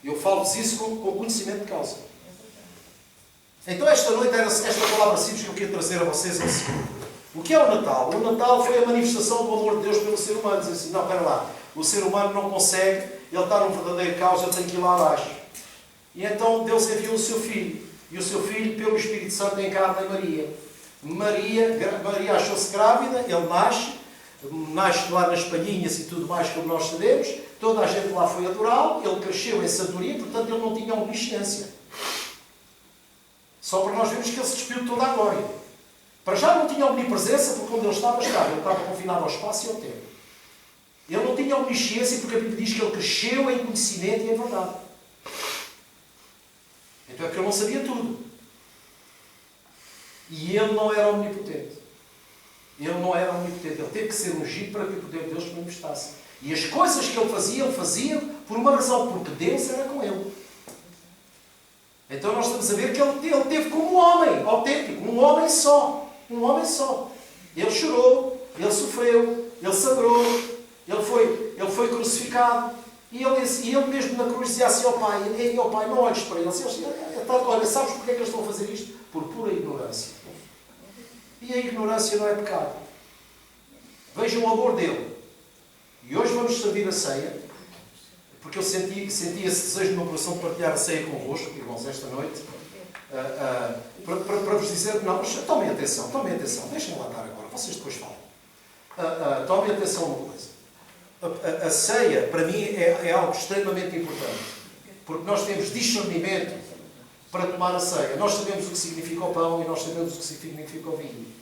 Eu falo-vos isso com conhecimento de causa. Então esta noite era esta palavra simples que eu queria trazer a vocês em segundo. O que é o Natal? O Natal foi a manifestação do amor de Deus pelo ser humano. Diz assim, não, espera lá, o ser humano não consegue, ele está num verdadeiro caos, ele tem que ir lá abaixo. E então Deus enviou o seu Filho. e o seu filho, pelo Espírito Santo, encarna em Maria. Maria achou-se grávida, ele nasce lá nas palhinhas e tudo mais, como nós sabemos. Toda a gente lá foi adorá-lo, ele cresceu em sabedoria, portanto ele não tinha omnisciência. Só para nós vermos que ele se despiu de toda a glória. Para já não tinha omnipresença, porque onde ele estava, ele estava confinado ao espaço e ao tempo. Ele não tinha omnisciência, porque a Bíblia diz que ele cresceu em conhecimento e em verdade. Então é porque ele não sabia tudo. E ele não era omnipotente. Ele teve que ser ungido para que o poder de Deus se manifestasse. E as coisas que ele fazia por uma razão, porque Deus era com ele. Então nós estamos a ver que ele teve como um homem autêntico, um homem só. Ele chorou, ele sofreu, ele sangrou, ele foi crucificado. E ele mesmo na cruz dizia assim ao Pai, não olhes para eles. Olha, sabes porque é que eles estão a fazer isto? Por pura ignorância. E a ignorância não é pecado. Vejam o amor dele. E hoje vamos servir a ceia, porque eu senti esse desejo no meu coração de partilhar a ceia convosco, irmãos, esta noite, para vos dizer, não, tomem atenção, deixem-me lá estar agora, vocês depois falam. Tomem atenção a uma coisa. A ceia, para mim, é algo extremamente importante, porque nós temos discernimento para tomar a ceia. Nós sabemos o que significa o pão e nós sabemos o que significa o vinho.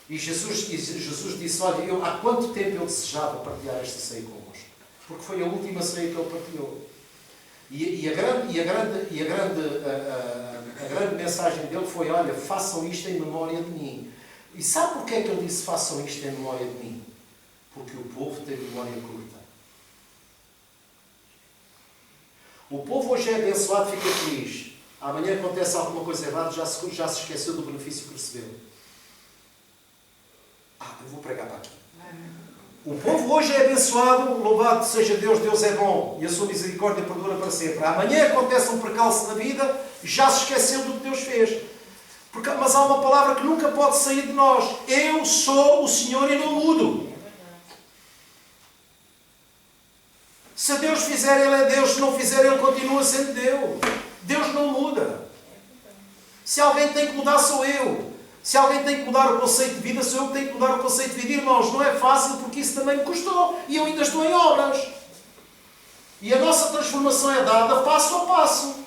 E Jesus disse, olha, há quanto tempo eu desejava partilhar esta ceia convosco? Porque foi a última ceia que ele partilhou. E a grande mensagem dele foi, olha, façam isto em memória de mim. E sabe porquê que ele disse, façam isto em memória de mim? Porque o povo tem memória curta. O povo hoje é abençoado, fica feliz. Amanhã acontece alguma coisa errada, já se esqueceu do benefício que recebeu. Eu vou pregar para aqui. O povo hoje é abençoado, louvado seja Deus, Deus é bom e a sua misericórdia perdura para sempre. Amanhã acontece um percalço na vida, já se esqueceu do que Deus fez. Mas há uma palavra que nunca pode sair de nós. Eu sou o Senhor e não mudo. Se Deus fizer, Ele é Deus. Se não fizer, Ele continua sendo Deus. Deus não muda. Se alguém tem que mudar, sou eu. Se alguém tem que mudar o conceito de vida, sou eu que tenho que mudar o conceito de vida. Irmãos, não é fácil porque isso também me custou. E eu ainda estou em obras. E a nossa transformação é dada passo a passo.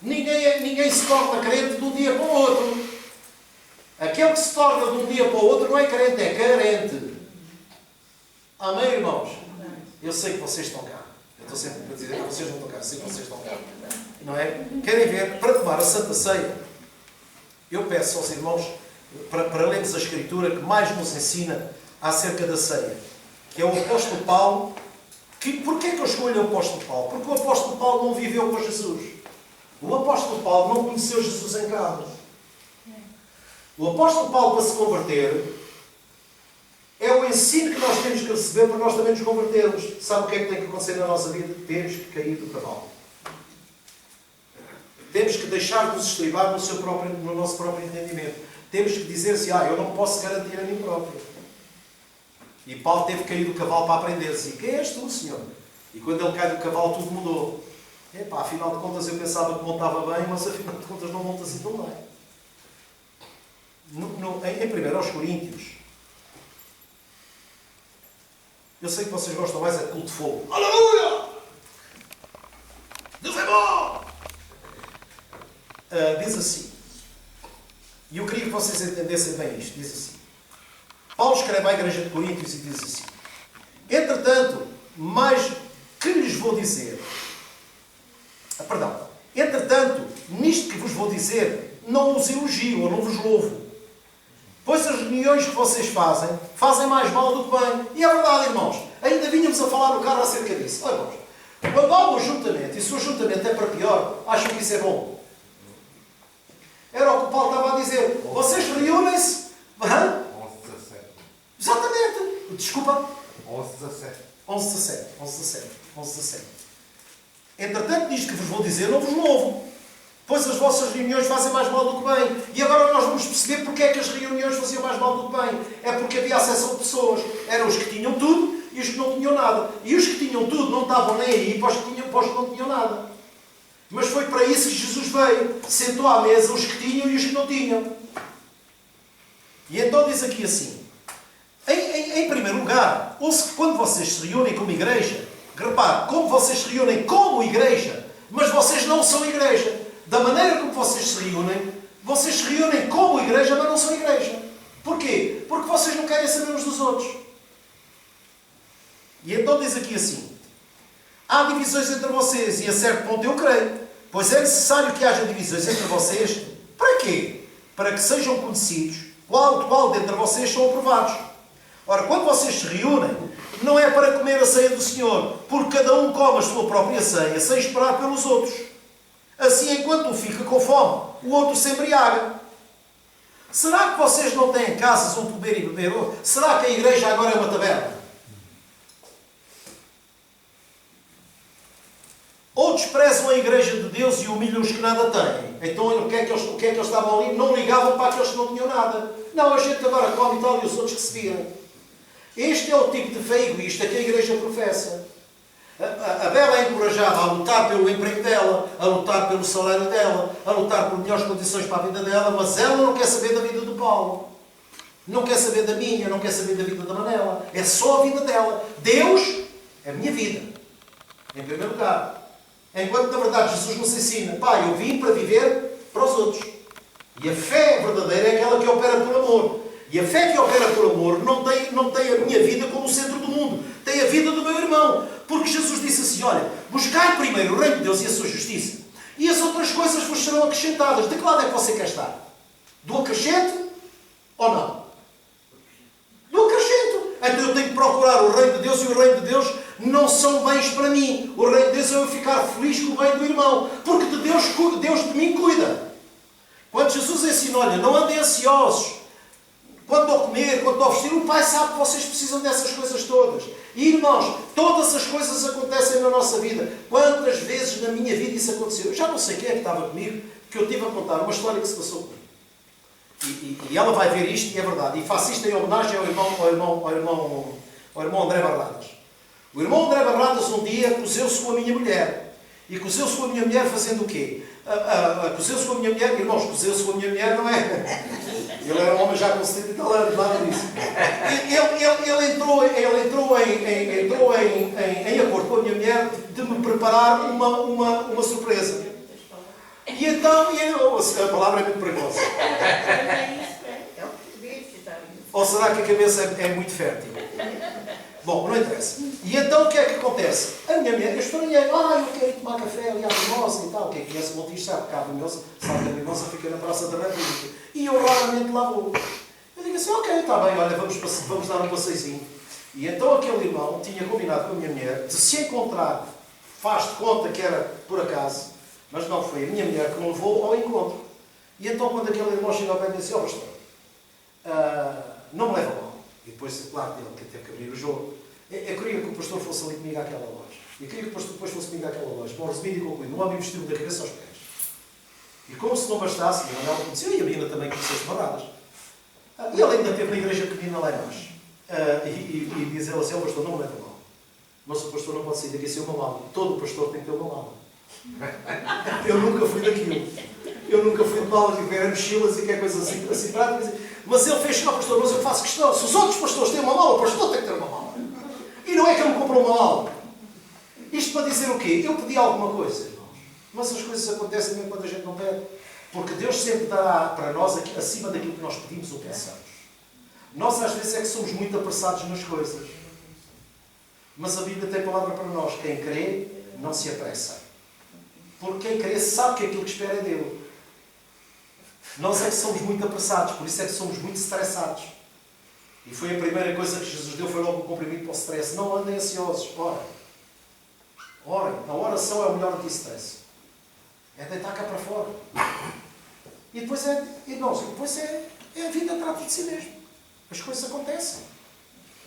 Ninguém se torna crente de um dia para o outro. Aquele que se torna de um dia para o outro não é crente, é carente. Amém, irmãos? Eu sei que vocês estão cá. Eu estou sempre a dizer que vocês não estão cá. Eu sei que vocês estão cá. Não é? Querem ver? Para tomar a Santa Ceia, eu peço aos irmãos para lermos a Escritura que mais nos ensina acerca da ceia, que é o apóstolo Paulo. Porquê que eu escolho o apóstolo Paulo? Porque o apóstolo Paulo não viveu com Jesus. O apóstolo Paulo não conheceu Jesus em carne. O apóstolo Paulo, para se converter, é o ensino que nós temos que receber para nós também nos convertermos. Sabe o que é que tem que acontecer na nossa vida? Temos que cair do cavalo. Temos que deixar-nos estribar no nosso próprio entendimento. Temos que dizer assim, eu não posso garantir a mim próprio. E Paulo teve que cair do cavalo para aprender-se. E quem és tu, Senhor? E quando ele cai do cavalo, tudo mudou. Afinal de contas, eu pensava que montava bem, mas afinal de contas não monta assim tão bem. Em 1 Coríntios, eu sei que vocês gostam mais de culto de fogo. Aleluia! Deus é bom! Diz assim, e eu queria que vocês entendessem bem isto, diz assim, Paulo escreve à igreja de Coríntios e diz assim, entretanto, mais que lhes vou dizer, entretanto, nisto que vos vou dizer, não os elogio ou não vos louvo, pois as reuniões que vocês fazem mais mal do que bem. E é verdade, irmãos, ainda vínhamos a falar no carro acerca disso. Olha, irmãos, quando há um ajuntamento, e se o ajuntamento é para pior, acham que isso é bom. Era o que o Paulo estava a dizer. Vocês reúnem-se... 11:17. Exatamente. Desculpa. 11:17. Entretanto, nisto que vos vou dizer, não vos louvo. Pois as vossas reuniões fazem mais mal do que bem. E agora nós vamos perceber porque é que as reuniões faziam mais mal do que bem. É porque havia acessão de pessoas. Eram os que tinham tudo e os que não tinham nada. E os que tinham tudo não estavam nem aí para os que não tinham nada. Mas foi para isso que Jesus veio. Sentou à mesa os que tinham e os que não tinham. E então diz aqui assim, em primeiro lugar, ouça que quando vocês se reúnem como igreja, repare, como vocês se reúnem como igreja, mas vocês não são igreja. Da maneira como vocês se reúnem como igreja, mas não são igreja. Porquê? Porque vocês não querem saber uns dos outros. E então diz aqui assim, há divisões entre vocês, e a certo ponto eu creio, pois é necessário que haja divisões entre vocês. Para quê? Para que sejam conhecidos qual dentre vocês são aprovados. Ora, quando vocês se reúnem, não é para comer a ceia do Senhor, porque cada um come a sua própria ceia, sem esperar pelos outros. Assim, enquanto um fica com fome, o outro se embriaga. Será que vocês não têm casas onde comer e beber? Será que a igreja agora é uma taberna? Ou desprezam a igreja de Deus e humilham os que nada têm. Então o que é que eles estavam ali? Não ligavam para aqueles que não tinham nada. Não, a gente agora come e tal e os outros que se virem. Este é o tipo de fé egoísta que a igreja professa. A Bela é encorajada a lutar pelo emprego dela, a lutar pelo salário dela, a lutar por melhores condições para a vida dela, mas ela não quer saber da vida do Paulo. Não quer saber da minha, não quer saber da vida da Manela. É só a vida dela. Deus é a minha vida. Em primeiro lugar. Enquanto, na verdade, Jesus nos ensina, Pai, eu vim para viver para os outros. E a fé verdadeira é aquela que opera por amor. E a fé que opera por amor não tem a minha vida como o centro do mundo. Tem a vida do meu irmão. Porque Jesus disse assim, olha, buscai primeiro o reino de Deus e a sua justiça. E as outras coisas vos serão acrescentadas. De que lado é que você quer estar? Do acrescente ou não? Do acrescento. Então eu tenho que procurar o reino de Deus e o reino de Deus não são bens para mim. O reino de Deus é eu ficar feliz com o bem do irmão. Porque de Deus de mim cuida. Quando Jesus ensina, olha, não andem ansiosos. Quando ao comer, quando ao vestir, o Pai sabe que vocês precisam dessas coisas todas. E irmãos, todas as coisas acontecem na nossa vida. Quantas vezes na minha vida isso aconteceu? Eu já não sei quem é que estava comigo, que eu tive a contar uma história que se passou comigo. E ela vai ver isto, e é verdade. E faço isto em homenagem ao irmão André Barradas. O irmão André Barradas um dia cozeu-se com a minha mulher. E cozeu-se com a minha mulher fazendo o quê? Cozeu-se com a minha mulher, irmãos, cozeu-se com a minha mulher não é? Ele era um homem já com 70 e tal anos, nada disso. Ele entrou em acordo com a minha mulher de me preparar uma surpresa. E então, a palavra é muito precoce. Ou será que a cabeça é muito fértil? Bom, não interessa. E então o que é que acontece? A minha mulher, eu estranhei, eu quero ir tomar café ali à Mimosa e tal. Quem conhece o Montijo sabe que a Mimosa, sabe que a Mimosa fica na Praça da República. E eu raramente lá vou. Eu digo assim, ok, está bem, olha, vamos dar um passeizinho. E então aquele irmão tinha combinado com a minha mulher de se encontrar, faz de conta que era por acaso, mas não foi a minha mulher que me levou ao encontro. E então quando aquele irmão chegou ao pé e disse, pastor, não me leva mal. E depois, claro, ele teve que abrir o jogo. Eu queria que o pastor fosse ali comigo àquela loja. Eu queria que o pastor depois fosse comigo àquela loja. Bom, resumindo e concluindo, um homem vestiu-me da cabeça aos pés. E como se não bastasse, e a Manela conheceu, e a menina também conheceu as barradas. E ele ainda teve na igreja pequenina lá embaixo. E diz ele assim, o pastor não me leva mal. Mas o pastor não pode sair daqui sem uma mala. Todo pastor tem que ter uma mala. Eu nunca fui daquilo. Eu nunca fui de malas e ver mochilas e que é coisa assim prática. Mas ele fez, pastor, mas eu faço questão. Se os outros pastores têm uma mala, o pastor tem que ter uma mala. E não é que ele me comprou uma mala. Isto para dizer o quê? Eu pedi alguma coisa, irmãos. Mas as coisas acontecem mesmo quando a gente não pede. Porque Deus sempre dará para nós acima daquilo que nós pedimos ou pensamos. Nós às vezes é que somos muito apressados nas coisas. Mas a Bíblia tem palavra para nós. Quem crê, não se apressa. Porque quem crê sabe que aquilo que espera é dele. Nós é que somos muito apressados, por isso é que somos muito estressados. E foi a primeira coisa que Jesus deu, foi logo um comprimido para o stress. Não andem ansiosos, orem. Orem. A oração é o melhor anti-stress. É deitar cá para fora. E depois a vida trata de si mesmo. As coisas acontecem.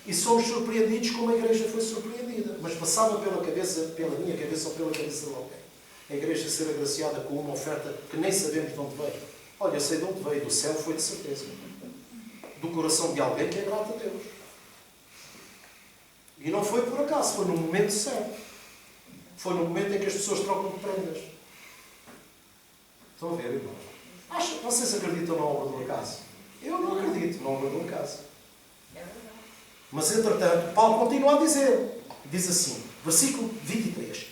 E somos surpreendidos como a igreja foi surpreendida. Mas passava pela minha cabeça ou pela cabeça de alguém. A igreja ser agraciada com uma oferta que nem sabemos de onde veio. Olha, eu sei de onde veio, do céu foi de certeza. Do coração de alguém que é grato a Deus. E não foi por acaso, foi no momento certo. Foi no momento em que as pessoas trocam de prendas. Estão a ver, irmãos? Vocês acreditam na obra do acaso? Eu não acredito na obra do acaso. Mas, entretanto, Paulo continua a dizer. Diz assim, versículo 23.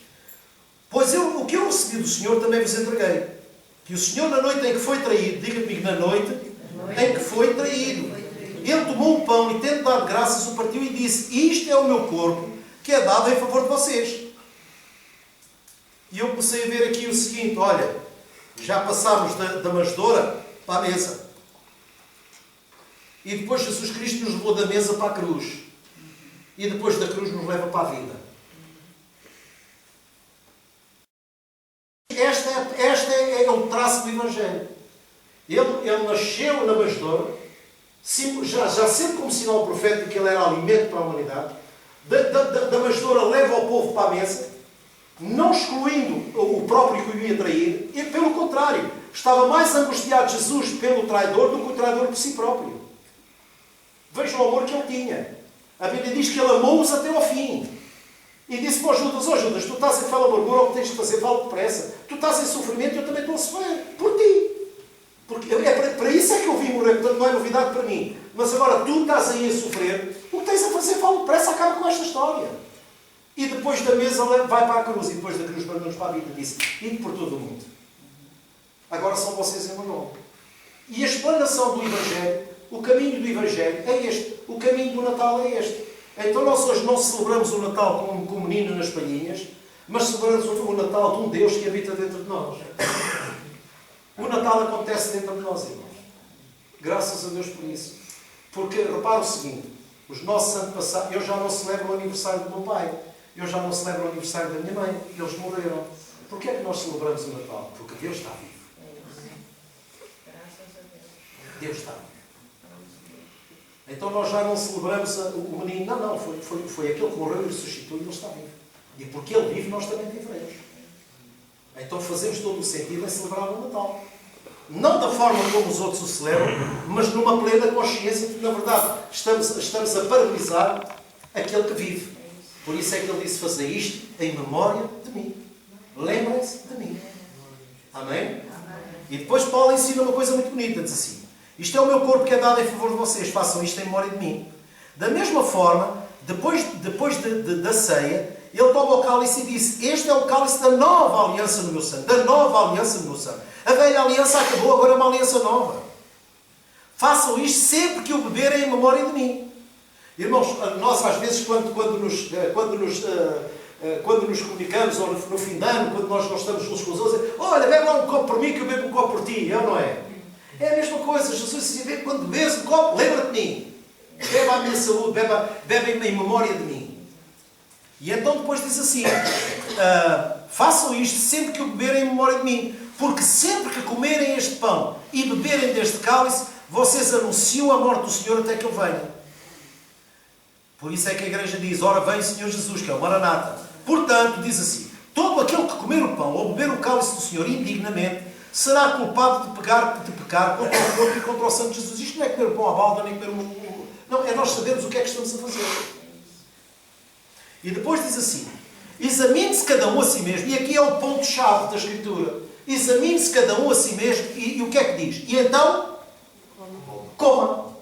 Pois o que eu recebi do Senhor também vos entreguei. Que o Senhor, na noite em que foi traído, diga comigo, na noite em que foi traído, ele tomou o pão e, tendo dado graças, o partiu e disse, isto é o meu corpo, que é dado em favor de vocês. E eu comecei a ver aqui o seguinte, olha, já passámos da manjedoura para a mesa. E depois Jesus Cristo nos levou da mesa para a cruz. E depois da cruz nos leva para a vida. Este é o traço do Evangelho. Ele nasceu na manjedoura, já sempre como sinal profético que ele era alimento para a humanidade. Da manjedoura leva o povo para a mesa, não excluindo o próprio que o ia trair, e pelo contrário, estava mais angustiado Jesus pelo traidor do que o traidor por si próprio. Vejam o amor que ele tinha. A Bíblia diz que ele amou-os até ao fim. E disse para Judas, Judas, tu estás em fala amargura, o que tens de fazer, fala depressa. Tu estás em sofrimento e eu também estou a sofrer. Por ti. Porque para isso é que eu vim morrer, portanto não é novidade para mim. Mas agora tu estás aí a sofrer, o que tens a fazer, fala depressa, acaba com esta história. E depois da mesa vai para a cruz, e depois da cruz mandou-nos para a vida, disse, ide por todo o mundo. Agora são vocês em meu nome. E a explanação do Evangelho, o caminho do Evangelho é este. O caminho do Natal é este. Então nós hoje não celebramos o Natal como um menino nas palhinhas, mas celebramos o Natal de um Deus que habita dentro de nós. O Natal acontece dentro de nós, irmãos. Graças a Deus por isso. Porque, repara o seguinte, os nossos antepassados, eu já não celebro o aniversário do meu pai, eu já não celebro o aniversário da minha mãe, eles morreram. Porquê é que nós celebramos o Natal? Porque Deus está vivo. Deus está vivo. Então nós já não celebramos o menino. Não, foi aquele que morreu e ressuscitou e ele está vivo. E porque ele vive, nós também viveremos. Então fazemos todo o sentido em celebrar o Natal. Não da forma como os outros o celebram, mas numa plena consciência de que, na verdade, estamos a parabenizar aquele que vive. Por isso é que ele disse fazer isto em memória de mim. Lembrem-se de mim. Amém? E depois Paulo ensina uma coisa muito bonita. Diz assim, isto é o meu corpo que é dado em favor de vocês. Façam isto em memória de mim. Da mesma forma, depois da ceia, ele toma o cálice e disse, este é o cálice da nova aliança no meu sangue. Da nova aliança no meu sangue. A velha aliança acabou, agora é uma aliança nova. Façam isto sempre que o beberem em memória de mim. Irmãos, nós às vezes, quando nos comunicamos, ou no fim de ano, quando nós estamos uns com os outros, olha, bebe lá um copo por mim que eu bebo um copo por ti. É ou não é? É a mesma coisa. Jesus dizia, quando bebes um copo, lembra-te de mim. Beba a minha saúde, bebe em memória de mim. E então depois diz assim, façam isto sempre que o beberem em memória de mim. Porque sempre que comerem este pão e beberem deste cálice, vocês anunciam a morte do Senhor até que Ele venha. Por isso é que a igreja diz, ora vem o Senhor Jesus, que é o Maranata. Portanto, diz assim, todo aquele que comer o pão ou beber o cálice do Senhor indignamente, será culpado de pecar contra o corpo e contra o sangue de Jesus. Isto não é comer o pão à balda, nem comer Não, é nós sabermos o que é que estamos a fazer. E depois diz assim, examine-se cada um a si mesmo. E aqui é o ponto-chave da Escritura. Examine-se cada um a si mesmo. E o que é que diz? E então, coma.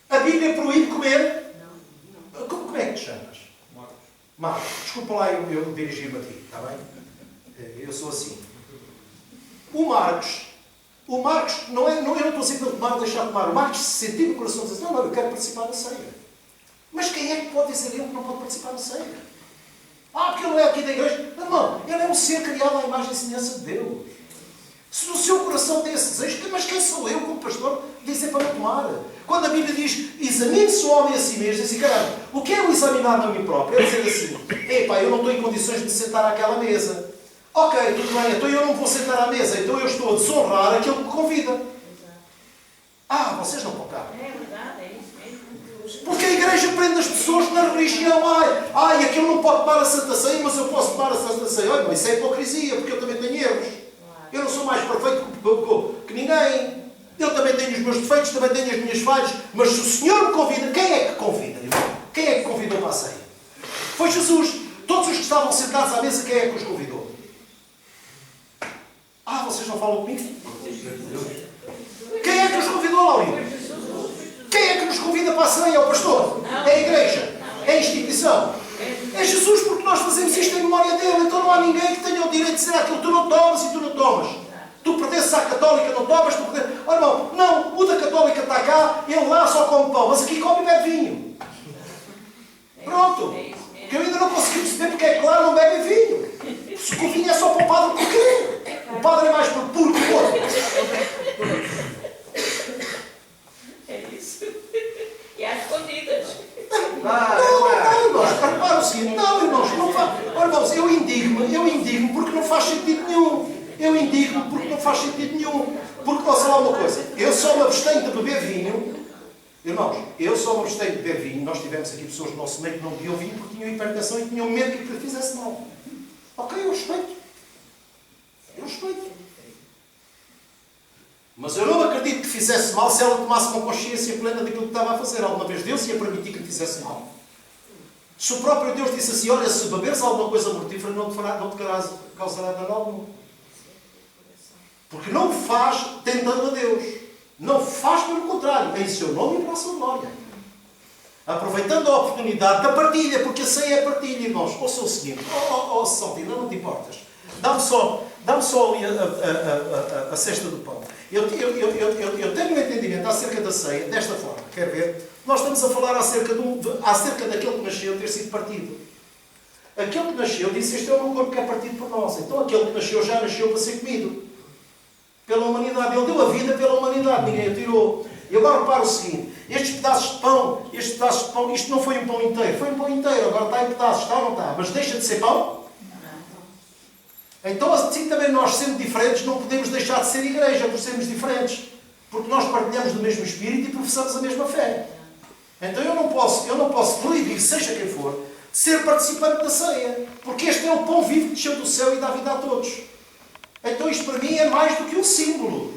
A Bíblia proíbe comer. Como é que te chamas? Marcos. Desculpa lá eu dirigir-me a ti, está bem? Eu sou assim. O Marcos, não é, eu não estou sempre a tomar ou deixar de tomar. O Marcos se sentiu no coração e diz, não, eu quero participar da ceia. Mas quem é que pode dizer ele que não pode participar da ceia? Porque ele não é aqui da igreja. Não, ele é um ser criado à imagem e semelhança de Deus. Se no seu coração tem esse desejo, mas quem sou eu, como pastor, dizer para não tomar? Quando a Bíblia diz, examine-se o homem a si mesmo, diz assim, caramba, o que é o examinar a mim próprio? É dizer assim, eu não estou em condições de sentar àquela mesa. Ok, tudo bem, então eu não vou sentar à mesa, então eu estou a desonrar aquele que me convida. Vocês não podem. É verdade, é isso mesmo. Porque a igreja prende as pessoas na religião. Aquele não pode tomar a Santa Ceia, mas eu posso tomar a Santa Ceia. Olha, mas isso é hipocrisia, porque eu também tenho erros. Eu não sou mais perfeito que ninguém. Eu também tenho os meus defeitos, também tenho as minhas falhas. Mas se o Senhor me convida, quem é que convida, irmão? Quem é que convidou para a ceia? Foi Jesus. Todos os que estavam sentados à mesa, quem é que os convidou? vocês não falam comigo? Quem é que nos convidou, Laurinho? Quem é que nos convida para a ceia? É o pastor? É a igreja? É a instituição? É Jesus, porque nós fazemos isto em memória dele. Então não há ninguém que tenha o direito de dizer aquilo. Tu não tomas e tu não tomas. Tu pertences à católica, não tomas, tu pertences... Oh, irmão, não, o da católica está cá, ele lá só come pão, mas aqui come e bebe vinho. Pronto. Que eu ainda não consegui perceber porque é que lá não bebe vinho. Porque o vinho é só para o padre porquê? O padre é mais puro que o outro. É isso. E às escondidas. Não, irmãos, repara o seguinte, não, irmãos, não faz... Oh, irmãos, eu indigno porque não faz sentido nenhum. Eu indigno porque não faz sentido nenhum. Porque, posso falar uma coisa, eu só me abstenho de beber vinho. Irmãos, eu só me abstenho de beber vinho. Nós tivemos aqui pessoas no nosso meio que não bebiam vinho porque tinham hipertensão e tinham medo que lhe fizesse mal. Ok, eu respeito. Eu respeito. Mas eu não acredito que fizesse mal se ela tomasse uma consciência plena daquilo que estava a fazer. Alguma vez Deus ia permitir que lhe fizesse mal. Se o próprio Deus disse assim, olha, se beberes alguma coisa mortífera, não te causará dano algum. Porque não o faz tentando a Deus. Não faz pelo contrário. Em seu nome e para a sua glória. Aproveitando a oportunidade da partilha, porque a ceia é partilha, irmãos. Ouça o seguinte. Saltina, não te importas. Dá-me só ali a cesta do pão. Eu tenho um entendimento acerca da ceia desta forma. Quer ver? Nós estamos a falar acerca daquele que nasceu ter sido partido. Aquele que nasceu disse, este é o meu corpo que é partido por nós. Então aquele que nasceu já nasceu para ser comido. Pela humanidade. Ele deu a vida pela humanidade. Ninguém a tirou. E agora repara o seguinte. Estes pedaços de pão, isto não foi um pão inteiro. Foi um pão inteiro. Agora está em pedaços. Está ou não está? Mas deixa de ser pão? Então assim também nós, sendo diferentes, não podemos deixar de ser igreja por sermos diferentes. Porque nós partilhamos do mesmo Espírito e professamos a mesma fé. Então eu não posso proibir, seja quem for, de ser participante da ceia. Porque este é o pão vivo que desceu do céu e dá vida a todos. Então isto para mim é mais do que um símbolo.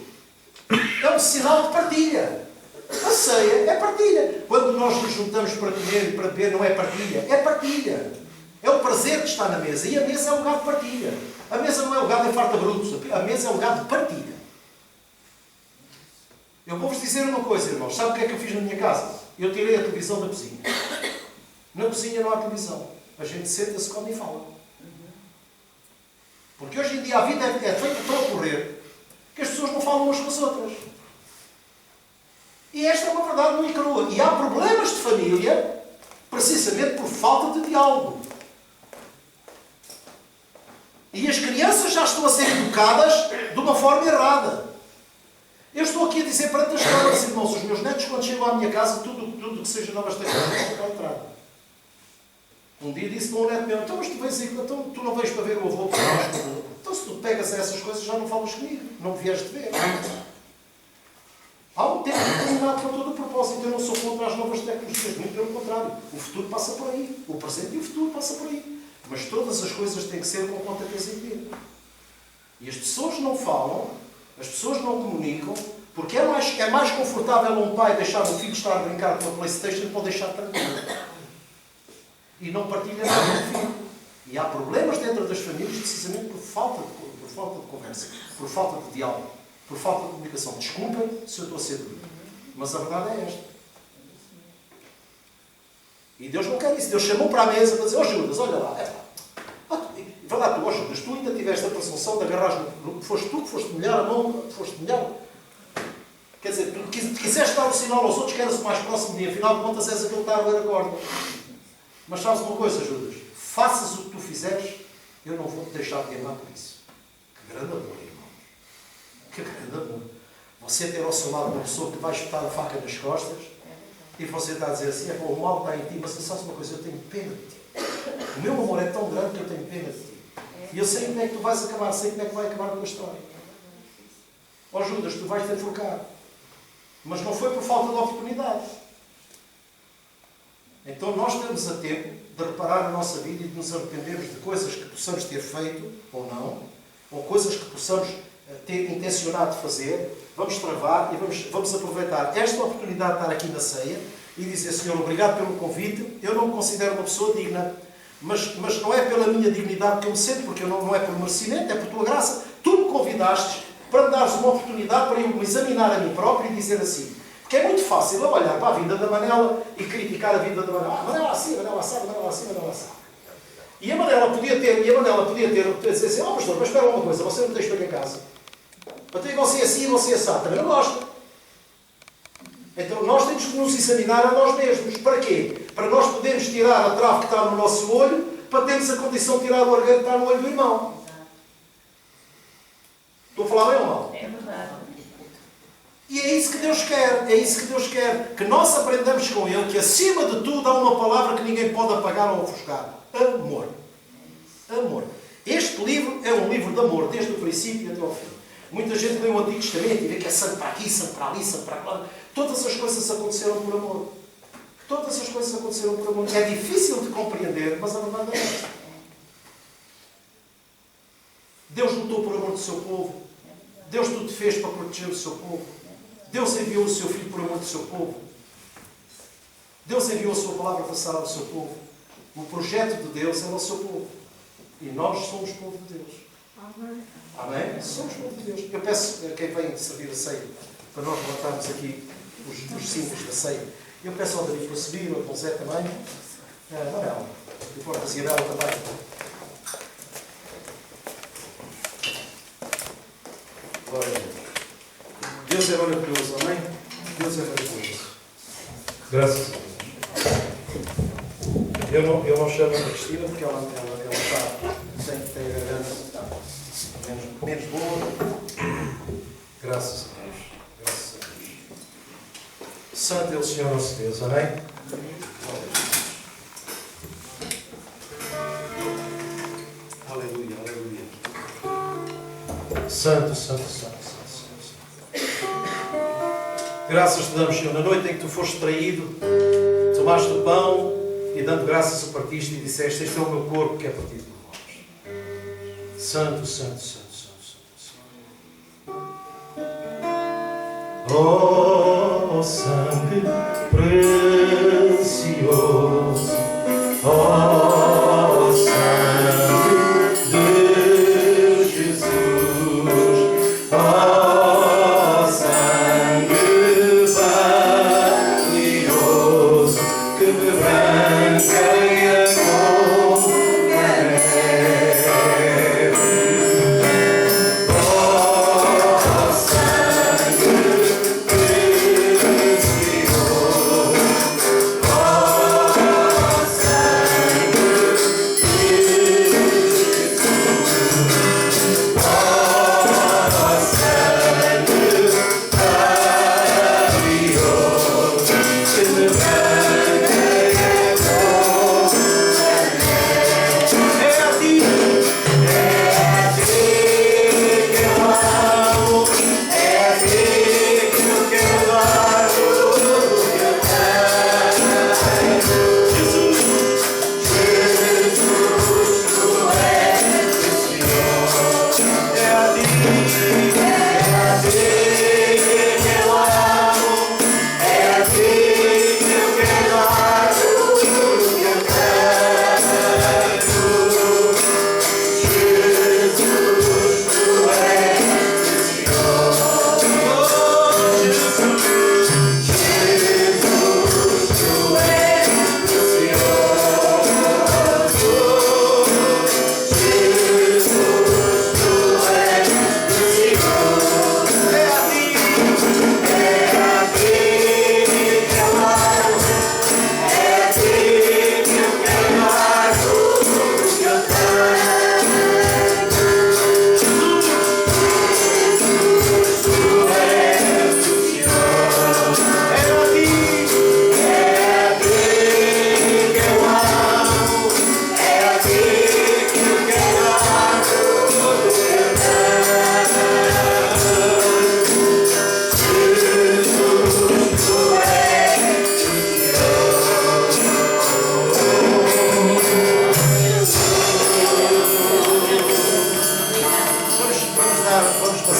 É um sinal de partilha. A ceia é partilha. Quando nós nos juntamos para comer e para beber, não é partilha. É partilha. É o prazer que está na mesa. E a mesa é um lugar de partilha. A mesa não é lugar de farta brutos. A mesa é um lugar de partilha. Eu vou-vos dizer uma coisa, irmãos. Sabe o que é que eu fiz na minha casa? Eu tirei a televisão da cozinha. Na cozinha não há televisão. A gente senta-se, come e fala. Porque hoje em dia a vida é feita para ocorrer que as pessoas não falam umas com as outras. E esta é uma verdade muito crua. E há problemas de família precisamente por falta de diálogo. E as crianças já estão a ser educadas de uma forma errada. Eu estou aqui a dizer perante as câmaras, irmãos, os meus netos, quando chegam à minha casa, tudo que seja novas tecnologias, estão a entrar. Um dia disse para um neto meu, então, mas tu não vens para ver o avô? Então se tu pegas a essas coisas, já não falas comigo. Não me vieste ver. Há um tempo determinado para todo o propósito. Eu não sou contra as novas tecnologias. Muito pelo contrário. O futuro passa por aí. O presente e o futuro passa por aí. Mas todas as coisas têm que ser com pontapés em dedo. E as pessoas não falam, as pessoas não comunicam, porque é mais confortável um pai deixar o filho estar a brincar com a PlayStation para o deixar tranquilo. E não partilha nada com o filho. E há problemas dentro das famílias precisamente por falta de conversa, por falta de diálogo, por falta de comunicação. Desculpem se eu estou a ser duro, mas a verdade é esta. E Deus não quer isso. Deus chamou para a mesa para dizer, ó Judas, olha lá, vai lá tu, ó Judas, tu ainda tiveste a presunção de agarrar foste tu que foste molhar a mão, foste molhar. Quer dizer, tu quiseste dar o sinal aos outros que eras o mais próximo de mim, afinal de contas és aquele que está a ler a corda. Mas sabes uma coisa, Judas? Faças o que tu fizeres, eu não vou te deixar de amar por isso. Que grande amor, irmão. Que grande amor. Você ter ao seu lado uma pessoa que vai espetar a faca nas costas e você está a dizer assim, o mal está em ti, mas sabes uma coisa, eu tenho pena de ti. O meu amor é tão grande que eu tenho pena de ti. E eu sei onde é que tu vais acabar, sei como é que vai acabar a tua história. Ó Judas, tu vais te enforcar. Mas não foi por falta de oportunidade. Então nós temos a tempo de reparar a nossa vida e de nos arrependermos de coisas que possamos ter feito ou não, ou coisas que possamos ter intencionado fazer. Vamos travar e vamos aproveitar esta oportunidade de estar aqui na ceia e dizer, Senhor, obrigado pelo convite. Eu não me considero uma pessoa digna, mas não é pela minha dignidade que eu me sinto, porque não é por merecimento, é por tua graça. Tu me convidaste para me dares uma oportunidade para eu me examinar a mim próprio e dizer assim. Porque é muito fácil eu olhar para a vida da Manela e criticar a vida da Manela. Ah, Manela assim, Manela assim, Manela assim, Manela assim. E a Manela podia ter, dizer assim, oh pastor, mas espera uma coisa, você não tem espelho em casa. Então você é assim, você é assado. Também não gosta. Então nós temos que nos examinar a nós mesmos. Para quê? Para nós podermos tirar a trave que está no nosso olho, para termos a condição de tirar o argueiro que está no olho do irmão. Estou a falar bem ou mal? É verdade. E é isso que Deus quer. É isso que Deus quer. Que nós aprendamos com Ele que acima de tudo há uma palavra que ninguém pode apagar ou ofuscar. Amor. Amor. Este livro é um livro de amor, desde o princípio até ao fim. Muita gente lê o Antigo Testamento e vê que é santo para aqui, santo para ali, santo para lá. Todas as coisas aconteceram por amor. Todas as coisas aconteceram por amor. É difícil de compreender, mas a verdade é esta. Deus lutou por amor do seu povo. Deus tudo fez para proteger o seu povo. Deus enviou o seu Filho por amor do seu povo. Deus enviou a sua palavra para salvar o seu povo. O projeto de Deus é o seu povo. E nós somos povo de Deus. Amém. Amém? Somos povo de Deus. Eu peço a quem vem servir a ceia, para nós levantarmos aqui os símbolos da ceia. Eu peço ao David para subir, ao José também. Não, e para a Isabel também. Glória a Deus. Deus é maravilhoso, amém? Deus é maravilhoso. Graças a Deus. Eu não chamo a Cristina porque ela está, tem a garganta menos boa. Graças a Deus. Graças a Deus. Santo é o Senhor nosso Deus, amém? Aleluia, aleluia. Santo, santo, santo, santo, santo. Graças te damos, Senhor, na noite em que tu foste traído, tomaste o pão e dando graças o partiste e disseste, este é o meu corpo que é partido por vós. Santo, santo, santo, santo, santo. Oh, sangue precioso, oh, sangue de Jesus, oh, sangue valioso, que me branqueia como a neve. Oh, sangue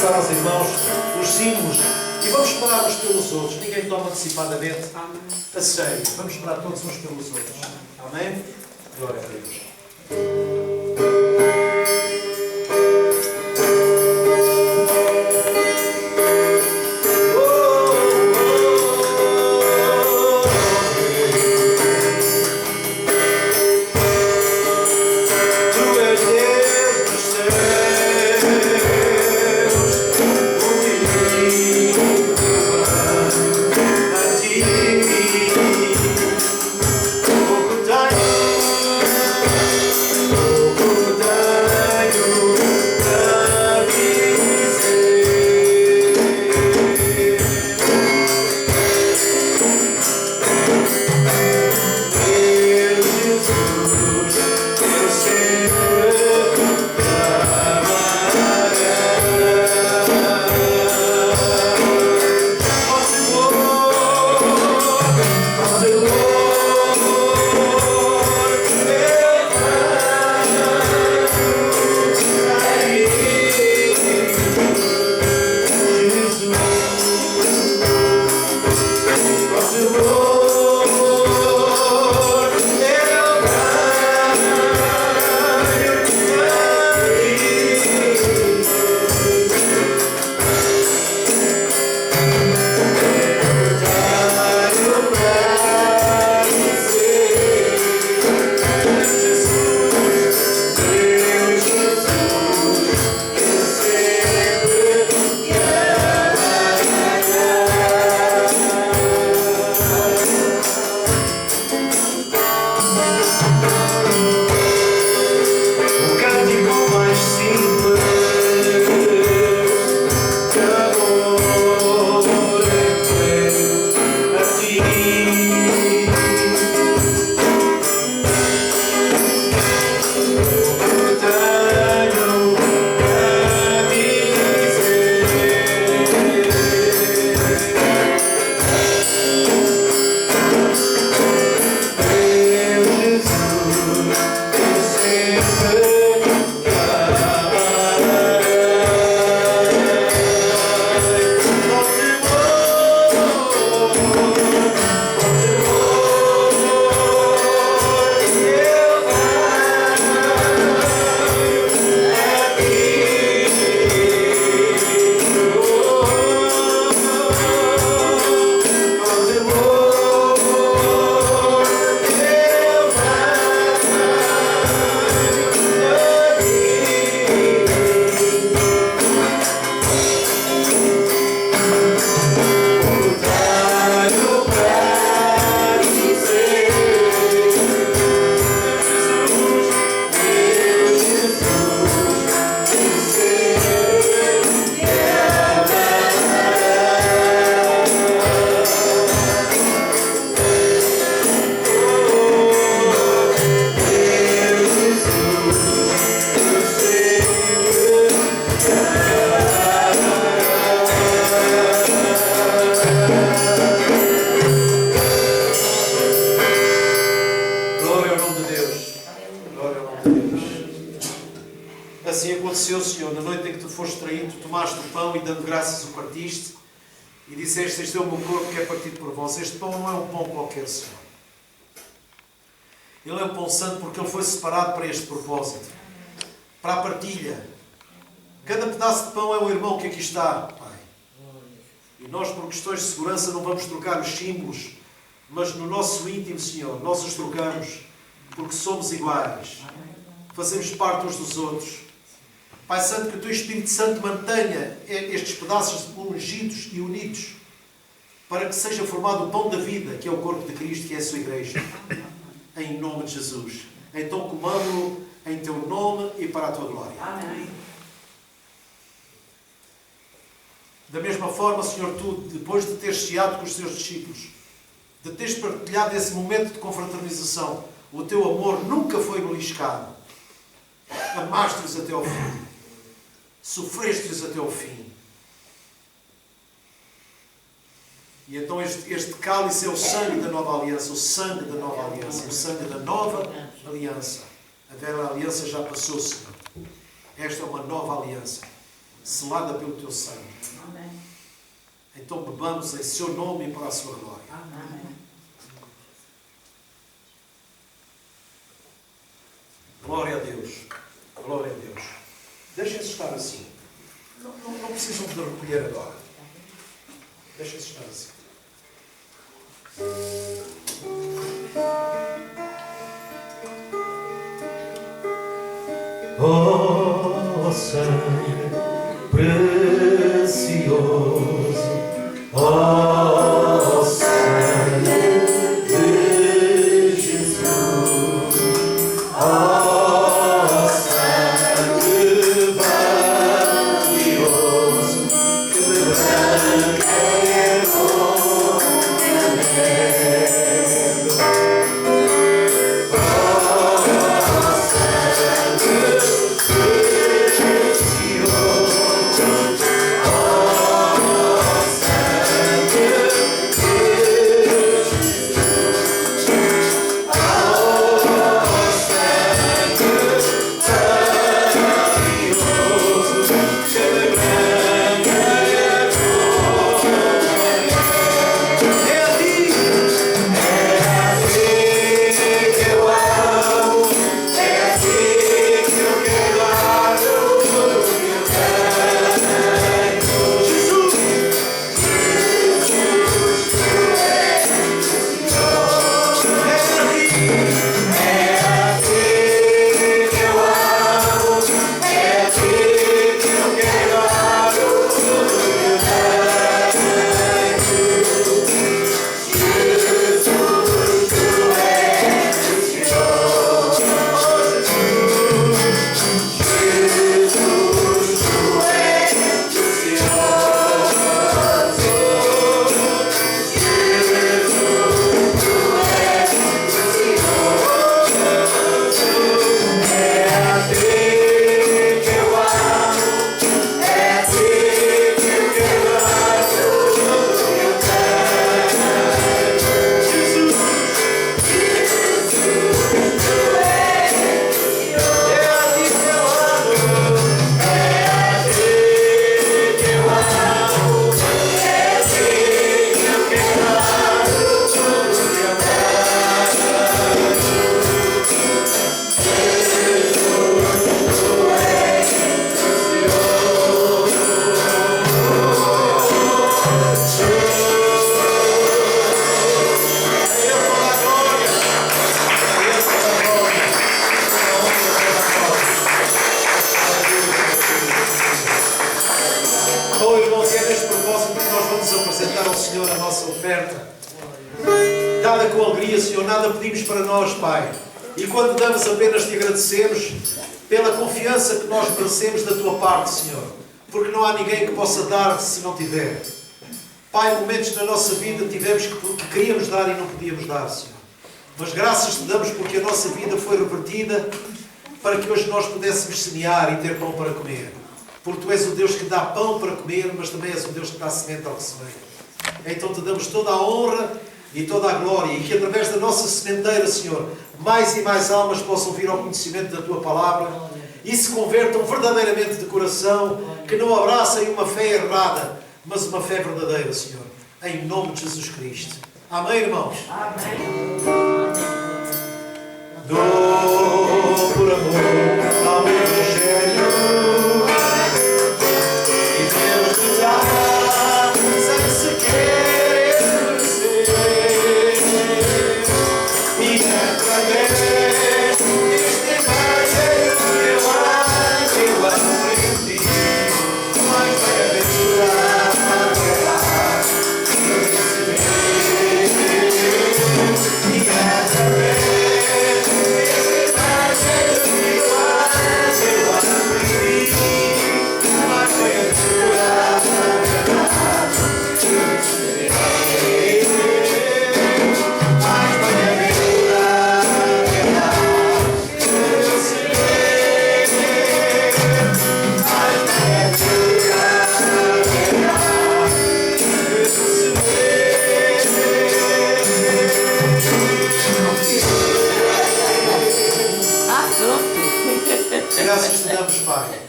passar aos irmãos os símbolos e vamos esperar uns pelos outros. Ninguém toma antecipadamente a sério. Vamos esperar todos uns pelos outros. Amém? Glória a Deus. pão e dando graças o partiste e disseste: este é o meu corpo que é partido por vós. Este pão não é um pão qualquer, Senhor. Ele é um pão santo porque ele foi separado para este propósito, para a partilha. Cada pedaço de pão é um irmão que aqui está, Pai. E nós, por questões de segurança, não vamos trocar os símbolos, mas no nosso íntimo, Senhor, nós os trocamos porque somos iguais. Fazemos parte uns dos outros. Pai Santo, que o Teu Espírito Santo mantenha estes pedaços ungidos e unidos para que seja formado o pão da vida, que é o corpo de Cristo, que é a sua igreja. Em nome de Jesus. Então comando-o em Teu nome e para a Tua glória. Amém. Da mesma forma, Senhor, Tu, depois de teres ceado com os Teus discípulos, de teres partilhado esse momento de confraternização, o Teu amor nunca foi beliscado. Amaste-os até ao fim. Sofreste-os até ao fim. E então este cálice é o sangue da nova aliança, o sangue da nova aliança, o sangue da nova aliança. A velha aliança já passou, Senhor. Esta é uma nova aliança, selada pelo Teu sangue. Amém. Então bebamos em Seu nome e para a Sua glória. Amém. Glória a Deus. Glória a Deus. Deixem-se estar assim. Não precisam de recolher agora. Deixem-se estar assim. Oh, sangue precioso, oh, sangue de Jesus, oh, sangue valioso, que branqueou minha neve, oh, sangue apresentar ao Senhor a nossa oferta, dada com alegria, Senhor. Nada pedimos para nós, Pai, e quando damos apenas te agradecemos pela confiança que nós merecemos da Tua parte, Senhor, porque não há ninguém que possa dar se não tiver. Pai, momentos na nossa vida tivemos que queríamos dar e não podíamos dar, Senhor, mas graças te damos porque a nossa vida foi revertida para que hoje nós pudéssemos semear e ter pão para comer. Porque Tu és o Deus que dá pão para comer, mas também és o Deus que dá semente ao que semeia. Então Te damos toda a honra e toda a glória, e que através da nossa sementeira, Senhor, mais e mais almas possam vir ao conhecimento da Tua palavra, e se convertam verdadeiramente de coração, que não abracem uma fé errada, mas uma fé verdadeira, Senhor. Em nome de Jesus Cristo. Amém, irmãos? Amém. Dou por amor ao Evangelho e Deus te dá sem sequer merecer. E através deste Evangelho eu aprendi mais bem-aventurado será receber. E através graças te damos, Pai.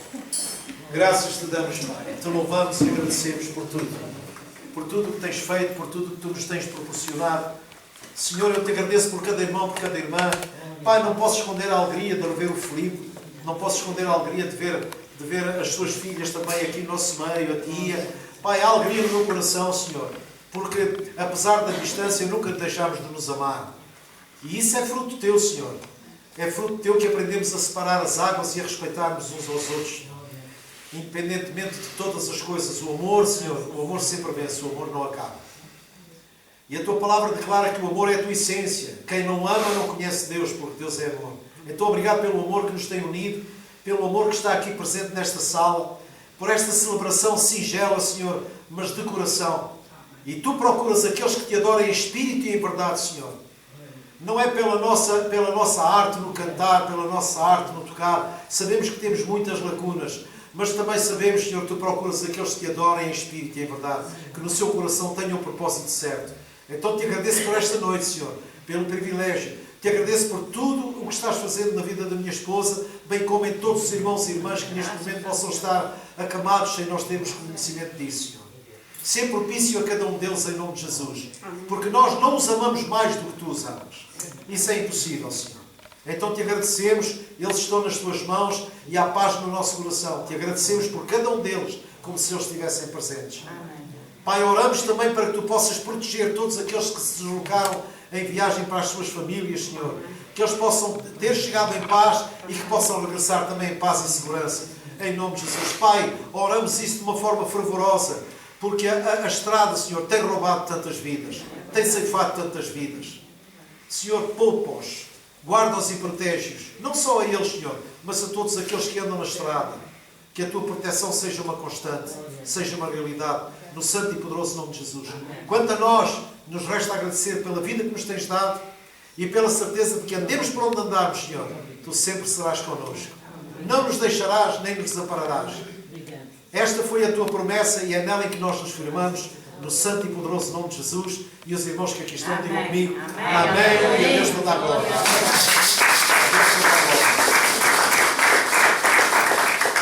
Graças te damos, Pai. Te louvamos e agradecemos por tudo. Por tudo o que tens feito, por tudo o que tu nos tens proporcionado. Senhor, eu te agradeço por cada irmão, por cada irmã. Pai, não posso esconder a alegria de ver o Filipe. Não posso esconder a alegria de ver as suas filhas também aqui no nosso meio, a tia. Pai, há alegria no meu coração, Senhor. Porque, apesar da distância, nunca deixámos de nos amar. E isso é fruto teu, Senhor. É fruto teu que aprendemos a separar as águas e a respeitarmos uns aos outros. Independentemente de todas as coisas, o amor, Senhor, o amor sempre vence, o amor não acaba. E a tua palavra declara que o amor é a tua essência. Quem não ama não conhece Deus, porque Deus é amor. Então, obrigado pelo amor que nos tem unido, pelo amor que está aqui presente nesta sala, por esta celebração singela, Senhor, mas de coração. E tu procuras aqueles que te adorem em espírito e em verdade, Senhor. Não é pela nossa arte no cantar, pela nossa arte no tocar. Sabemos que temos muitas lacunas, mas também sabemos, Senhor, tu procuras aqueles que te adorem em espírito e em verdade, que no seu coração tenham o propósito certo. Então te agradeço por esta noite, Senhor, pelo privilégio. Te agradeço por tudo o que estás fazendo na vida da minha esposa, bem como em todos os irmãos e irmãs que neste momento possam estar acamados sem nós termos conhecimento disso, Senhor. Ser propício a cada um deles em nome de Jesus. Porque nós não os amamos mais do que tu os amas. Isso é impossível, Senhor. Então te agradecemos, eles estão nas tuas mãos e há paz no nosso coração. Te agradecemos por cada um deles, como se eles estivessem presentes. Pai, oramos também para que tu possas proteger todos aqueles que se deslocaram em viagem para as suas famílias, Senhor. Que eles possam ter chegado em paz e que possam regressar também em paz e segurança. Em nome de Jesus. Pai, oramos isso de uma forma fervorosa, porque a estrada, Senhor, tem roubado tantas vidas, tem ceifado tantas vidas. Senhor, poupa-os, guarda-os e protege-os. Não só a eles, Senhor, mas a todos aqueles que andam na estrada. Que a tua proteção seja uma constante, seja uma realidade, no santo e poderoso nome de Jesus. Quanto a nós, nos resta agradecer pela vida que nos tens dado e pela certeza de que andemos por onde andarmos, Senhor, tu sempre serás connosco. Não nos deixarás nem nos desampararás. Esta foi a tua promessa e é nela em que nós nos firmamos, no santo e poderoso nome de Jesus. E os irmãos que aqui estão, digam comigo. Amém. E a Deus toda a glória.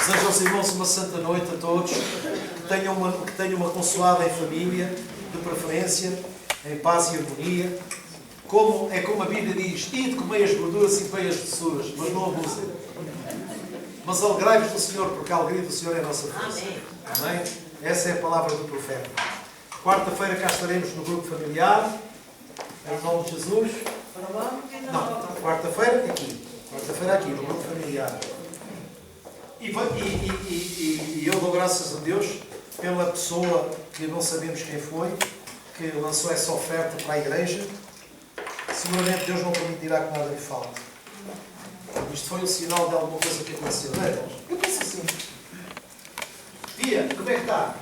Desejo aos irmãos uma santa noite a todos. Que tenham uma consoada em família, de preferência, em paz e harmonia. Como a Bíblia diz, ide comei as gorduras e bem as doçuras, mas não abusem. Mas alegrai-vos do Senhor, porque a alegria do Senhor é a nossa força. Amém? Essa é a palavra do profeta. Quarta-feira cá estaremos no grupo familiar, em nome de Jesus. Não, quarta-feira aqui. Quarta-feira aqui, no grupo familiar. E eu dou graças a Deus pela pessoa que não sabemos quem foi, que lançou essa oferta para a igreja. Seguramente Deus não permitirá que nada lhe falte. Isto foi um sinal de alguma coisa que aconteceu. Não é, Deus? Eu penso assim. Tia, como é que está?